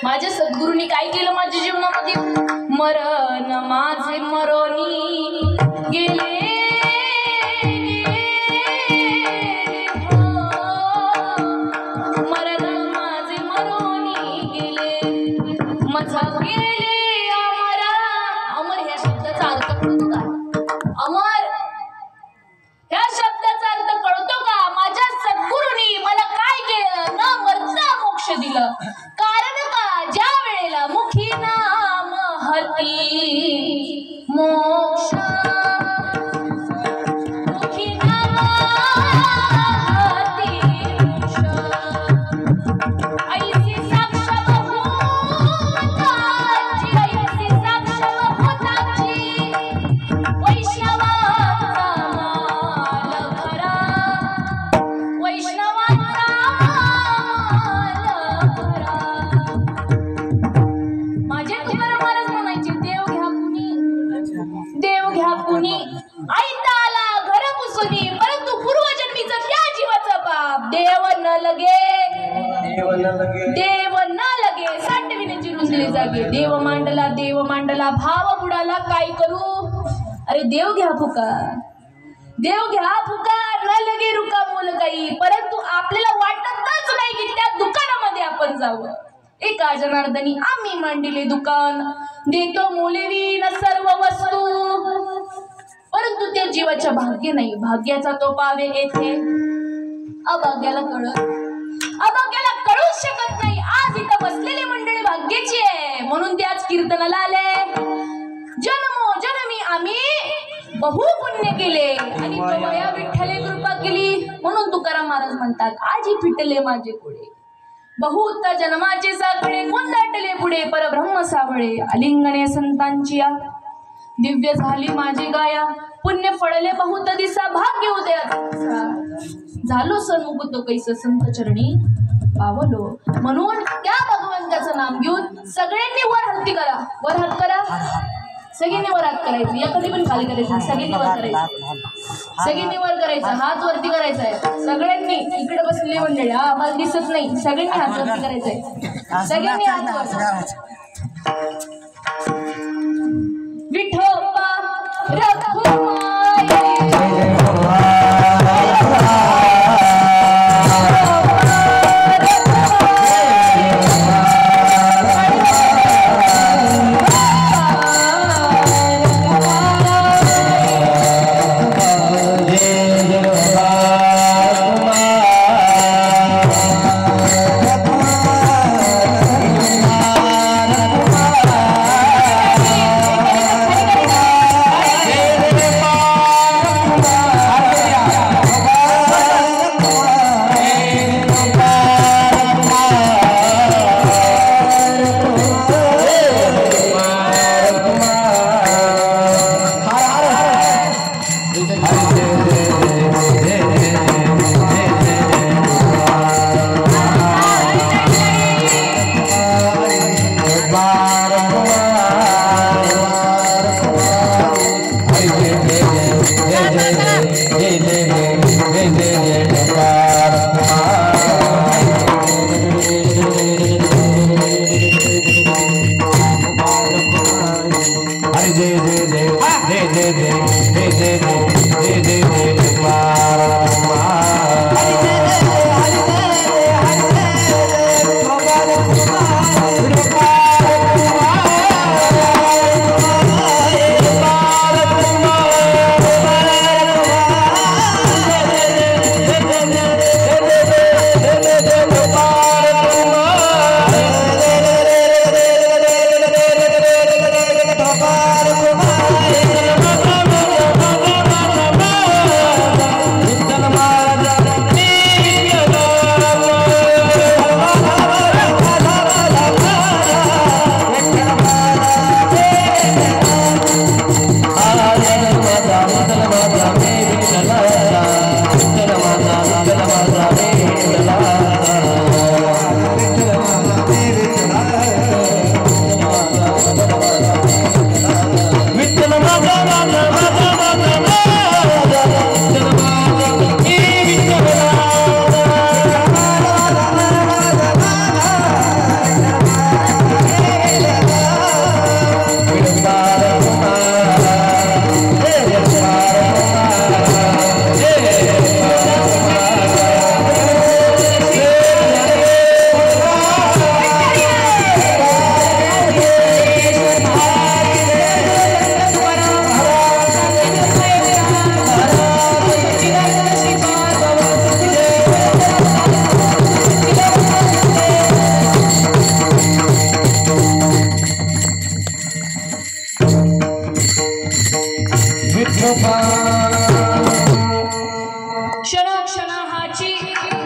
माझ्या सद्गुरूंनी काय केलं माझ्या जीवनामध्ये, मरण माझे मरोनी गेले, मरण माझे मरोनी गेले, माझा गेले अमरा. अमर ह्या शब्दाचा अर्थ कळतो का? अमर ह्या शब्दाचा अर्थ कळतो का? माझ्या सद्गुरूंनी मला काय केलं, न मरता मोक्ष दिलं. कारण का, ज्या वेळेला मुखी नाम हती मोक्ष, मुखी नाम हती मोक्ष, ऐसी साक्ष बहुताची, ऐसी साक्ष बहुताची, वैष्णवाचा माल खरा, वैष्णवाचा माल खरा. माझे तुकाराम महाराज म्हणायचे, देव घ्या कुणी, देव घ्या कुणी, ऐता आला घर पुसुनी, परंतु पूर्वजन्मीचं त्या जीवाचं पाप देव न लगे, देव न लगे. साठविण्याची रुंदली जागे, देव मांडला, देव मांडला, भाव बुडाला, काय करू. अरे देव घ्या पुकार, देव घ्या पुकार, न लगे रुका मोल काही. परंतु आपल्याला वाटतच नाही की त्या दुकानामध्ये आपण जावं. एका जनार्दनी आम्ही मांडिले दुकान, देतो मोलेवीन सर्व वस्तू, परंतु त्या जीवाच्या भाग्य नाही. भाग्याचा तो पावे येथे, अभाग्याला कळत, अभाग्याला कळूच शकत नाही. आज इथं बसलेली मंडळी भाग्याची आहे, म्हणून त्याच कीर्तनाला आले. जन्मोजन्मी आम्ही बहु पुण्य केले आणि कवया विठ्ठले कृपा केली. म्हणून तुकाराम महाराज म्हणतात, आजी फिटले माझे कोडे, बहुत जन्माचे साकडे गोंदाटले पुढे, परब्रह्म सावळे आलिंगणे संतांची. दिव्य झाली माझी गाया, पुण्य फळले बहुत दिसा, भाग्य उदया झालो सन्मुख तो कैस संत चरणी पावलो. म्हणून त्या भगवंताचं नाम घेऊन सगळ्यांनी वर हत्ती करा, वर हात करा. सगळ्यांनी वर हात करायचं, या कधी पण खाली करायचं, सगळ्यांनी वर करायचं, सगळ्यांनी वर करायचं, हात वरती करायचा आहे सगळ्यांनी. इकडे बसले मंडळी, हा आम्हाला दिसत नाही, सगळ्यांनी हात वरती करायचंय, सगळ्यांनी हात वर. विठोबा रघुमाई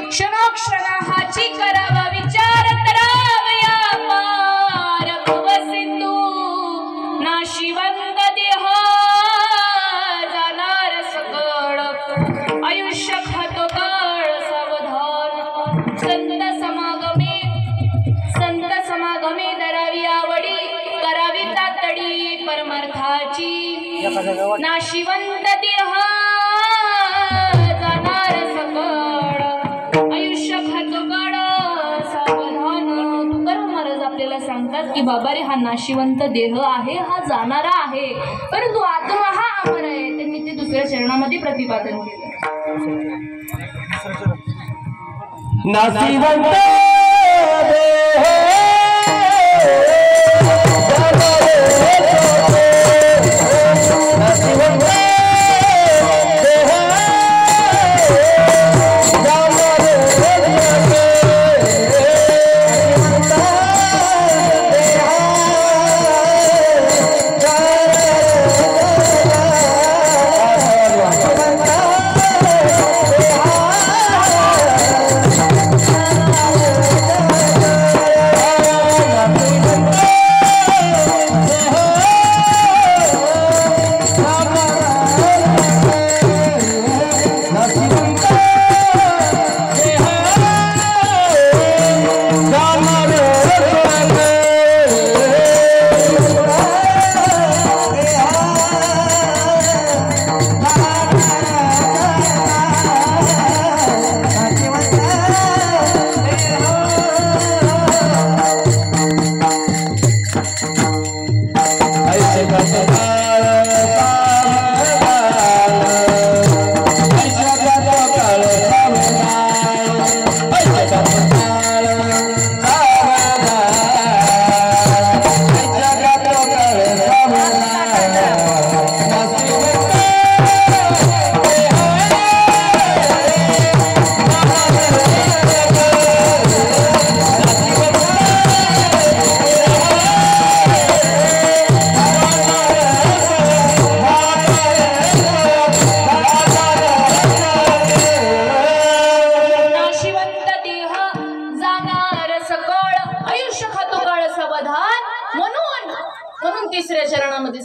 क्षणोक्षणाची करावा विचार करावया पार भवसिंधू नाशिवंत देह जाणार सकळ आयुष्य खातो काळ सावधान संत समागमे दरावी आवडी करावी तातडी परमार्थाची नाशिवंत देह जाणार सकळ आयुष्य खातो काळ सावधान. तुकाराम महाराज आपल्याला सांगतात की बाबा रे, हा नाशिवंत देह आहे, हा जाणारा आहे, परंतु आत्मा हा अमर आहे. त्यांनी ते दुसऱ्या चरणामध्ये प्रतिपादन केलं. नाशिवंत Thank you.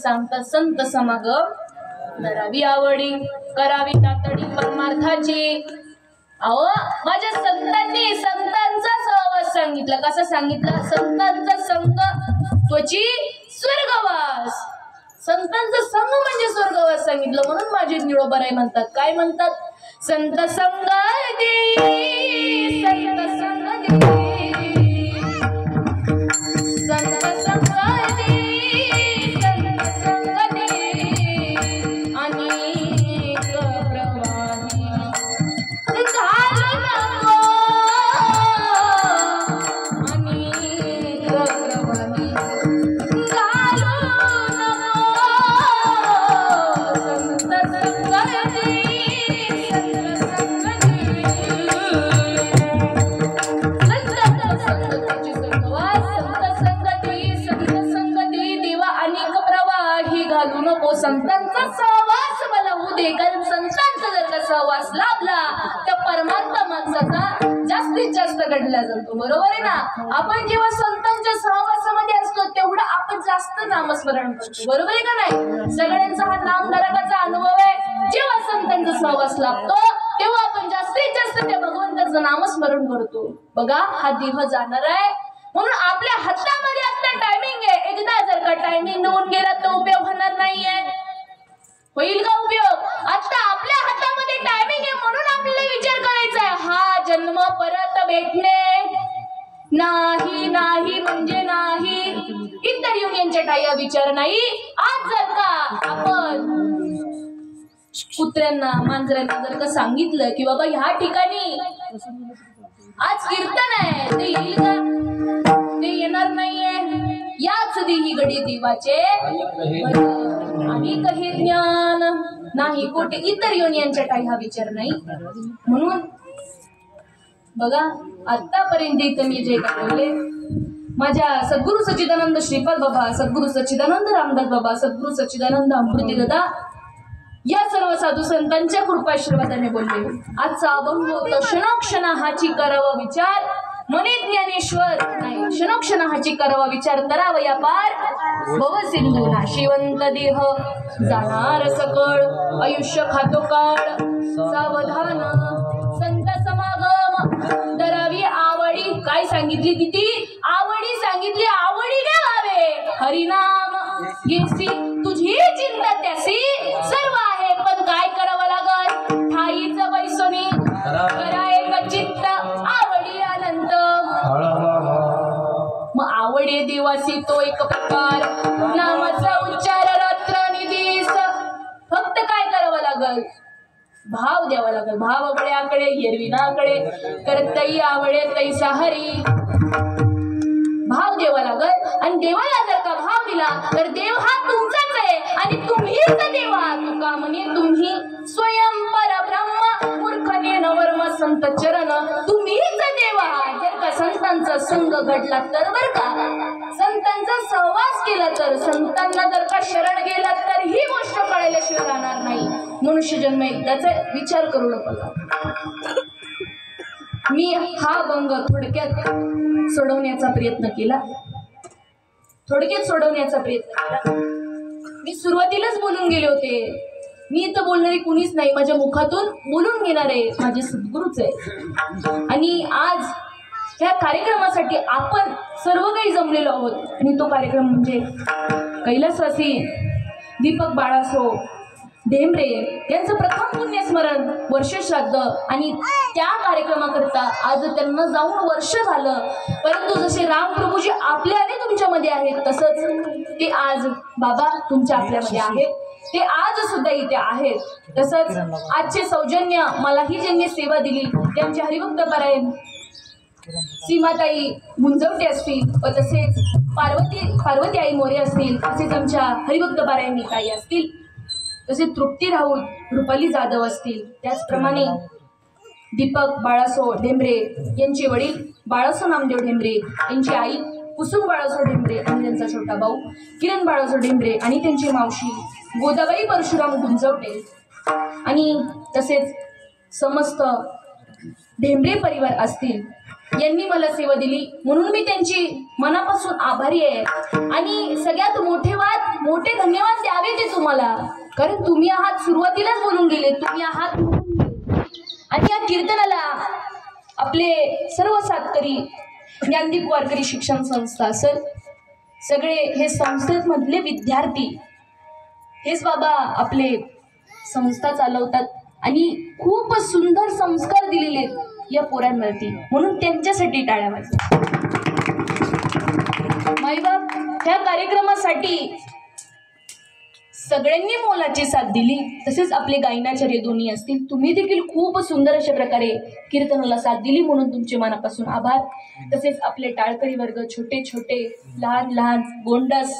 सांगतात संत समागम धरावी आवडी करावी तातडी परमार्थाची. अहो माझ्या संतांनी संतांचा सहवास सांगितला. कसा सांगितला? संतांचा संग त्वची स्वर्गवास. संतांचा संग म्हणजे स्वर्गवास सांगितलं. म्हणून माझे निळोबाराय म्हणतात. काय म्हणतात? संत संगती संत संगती संत संगती संतांचा सहवास मला होऊ दे. कारण संतांचा जर का सहवास लाभला तर परमात्मा माणसाचा जास्तीत जास्त घडला जातो. बरोबर आहे ना? आपण जेव्हा संतांच्या सहवासामध्ये असतो तेवढं आपण जास्त नामस्मरण करतो. बरोबर आहे का नाही? सगळ्यांचा हा नामधारकाचा अनुभव आहे. जेव्हा संतांचा सहवास लाभतो तेव्हा आपण जास्तीत जास्त त्या भगवंताचं नामस्मरण करतो. बघा हा देह जाणार आहे म्हणून आपल्या हातामध्ये आता टायमिंग आहे. एकदा जर का टायमिंग निघून गेला तर उपयोग होणार नाहीये. होईल का उपयोग? आता आपल्या हातामध्ये टायमिंग आहे म्हणून आपल्याला विचार करायचा आहे. हा जन्म परत भेटणे नाही. नाही म्हणजे नाही. इतर युनियनच्या टाया विचार नाही. आज जर का आपण कुत्र्यांना मांजरांना जर का सांगितलं की बाबा ह्या ठिकाणी आज कीर्तन आहे ते येईल का? ते येणार नाहीये. याच देही गडी देवाचे आणि काही ज्ञान नाही. कोठे इतर युनियनच्या काही हा विचार नाही. म्हणून बघा आतापर्यंत इथं मी जे काय बोलले माझ्या सद्गुरु सच्चिदानंद श्रीपाद बाबा, सद्गुरु सच्चिदानंद रामदास बाबा, सद्गुरु सच्चिदानंद अमृती दादा या सर्व साधू संतांच्या कृपाशीर्वादाने बोलले. आजचा अभंग होतो क्षणोक्षण हाची करावा विचार मने ज्ञानेश्वर नाही. क्षणोक्षण हाची करावा विचार करावा या पार भव सिंधू नाशिवंत देह जाणार सकळ आयुष्य खातो काळ सावधान संत समागम धरावी आवडी. काय सांगितली? किती आवडी सांगितली. आवडी गावे हरिनाम घेसी तुझी चिंता त्यासी सर्व आहे. पण काय करावं लागल? ठाईच बैसोनी करा एक चित्त आवडी अनंत. मग आवडे देवासी तो एक प्रकार नामाचा उच्चार रात्र निधीस. फक्त काय करावं लागल? भाव द्यावा लागल. भाव आवड्याकडे हिरविनाकडे करतई आवडे तैसा हरी. भाव द्यावा लागल. आणि देवाला जर का भाव दिला तर देव हा तुमचाच आहे आणि तुम्हीच देवा. तुका म्हणे तुम्ही स्वयं परब्रह्म मूर्खने नवर्म संत चरण तुम्हीच देवा. जर का संतांचा संग घडला तर बर का, संतांचा सहवास केला तर, संतांना जर का शरण गेला तर ही गोष्ट कळल्याशिवाय राहणार नाही. मनुष्य जन्म एकदाचा विचार करू नका. मी हा अभंग थोडक्यात सोडवण्याचा प्रयत्न केला. मी सुरुवातीलाच बोलून गेले होते. मी इथं बोलणारी कुणीच नाही. माझ्या मुखातून बोलून घेणारे माझे सद्गुरूच आहे. आणि आज ह्या कार्यक्रमासाठी आपण सर्व काही जमलेलो आहोत. आणि तो कार्यक्रम म्हणजे कैलासवासी दीपक बाळासो ढेमरे यांचं प्रथम पुण्यस्मरण वर्षश्राद्ध आणि त्या कार्यक्रमाकरता आज त्यांना जाऊन वर्ष झालं. परंतु जसे रामप्रभूजी आपले आले तुमच्यामध्ये आहेत तसंच ते आज बाबा तुमच्या आपल्यामध्ये आहेत. ते आज सुद्धा इथे आहेत. तसंच आजचे सौजन्य मलाही ज्यांनी सेवा दिली ते आमचे हरिभक्त परायण सीमाताई मुंजवटे असतील व तसेच पार्वती आई मोरे असतील, तसेच आमच्या हरिभक्त पारायण ताई असतील, तसेच तृप्ती राऊत रुपाली जाधव असतील, त्याचप्रमाणे दीपक बाळासो ढेमरे यांचे वडील बाळासो नामदेव ढेमरे, यांची आई कुसुम बाळासो ढेमरे आणि त्यांचा छोटा भाऊ किरण बाळासो ढेमरे आणि त्यांची मावशी गोदाबाई परशुराम गुंजवटे आणि तसेच समस्त ढेमरे परिवार असतील यांनी मला सेवा दिली म्हणून मी त्यांची मनापासून आभारी आहे. आणि सगळ्यात मोठे धन्यवाद द्यावे ते तुम्हाला, कारण तुम्ही आहात सुरुवातीलाच बोलून गेले, तुम्ही आहात. आणि या कीर्तनाला आपले सर्व साथकरी ज्ञानदीप वारकरी शिक्षण संस्था असेल, सगळे हे संस्थेमधले विद्यार्थी हेच बाबा आपले संस्था चालवतात आणि खूप सुंदर संस्कार दिलेले या पोरांवरती, म्हणून त्यांच्यासाठी टाळ्या वाजवा. माईबाप ह्या कार्यक्रमासाठी सगळ्यांनी मोलाची साथ दिली. तसेच आपले गायनाचार्य दोन्ही असतील, तुम्ही देखील खूप सुंदर अशा प्रकारे कीर्तनाला साथ दिली म्हणून तुमचे मनापासून आभार. तसेच आपले टाळकरी वर्ग छोटे छोटे लहान लहान गोंडस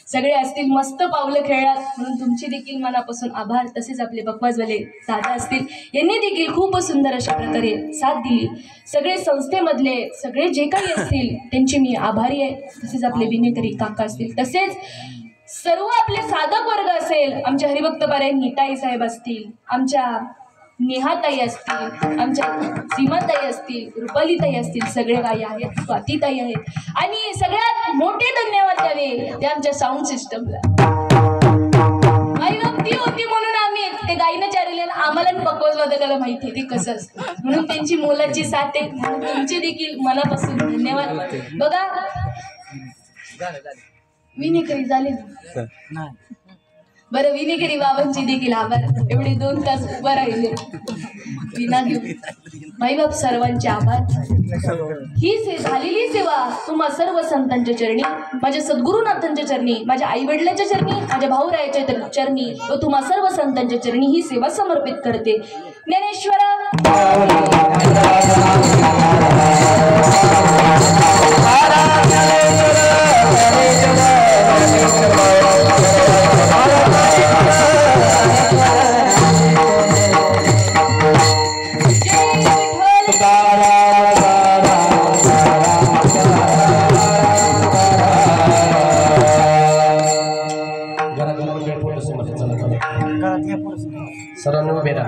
सगळे असतील, मस्त पावलं खेळलात म्हणून तुमचे देखील मनापासून आभार. तसेच आपले बकवासवाले दादा असतील, यांनी देखील खूप सुंदर अशा प्रकारे साथ दिली. सगळे संस्थेमधले सगळे जे काही असतील त्यांचे मी आभारी आहे. तसेच आपले विनेकरी काका असतील, तसेच सर्व आपले साधक वर्ग असेल, आमच्या हरिभक्त पारायण नीताई साहेब असतील, आमच्या नेहाताई असतील, आमच्या सीमाताई असतील, रुपालीताई असतील, सगळे गायी आहेत, स्वातीताई आहेत. आणि सगळ्यात मोठे धन्यवाद द्यावे ते आमच्या साऊंड सिस्टमला. आई बाप ती होती म्हणून आम्ही ते गायनाचार्य आम्हाला पक्ववादकाला माहिती आहे ते कसं असतं, म्हणून त्यांची मोलाची साथ आहे. म्हणून तुमचे देखील मनापासून धन्यवाद. बघा विनेकरी झाले ना, बरं विनेकरी बाबांची देखील आभार. एवढे 2 तास उभा राहिले विना घेऊन. माईबाप सर्वांचे आभार. ही झालेली सेवा तुम्हा सर्व संतांच्या चरणी, माझ्या सद्गुरुनाथांच्या चरणी, माझ्या आई वडिलांच्या चरणी, माझ्या भाऊरायाच्या चरणी व तुम्हा सर्व संतांच्या चरणी ही सेवा समर्पित करते. ज्ञानेश्वरा सरांनो बेटा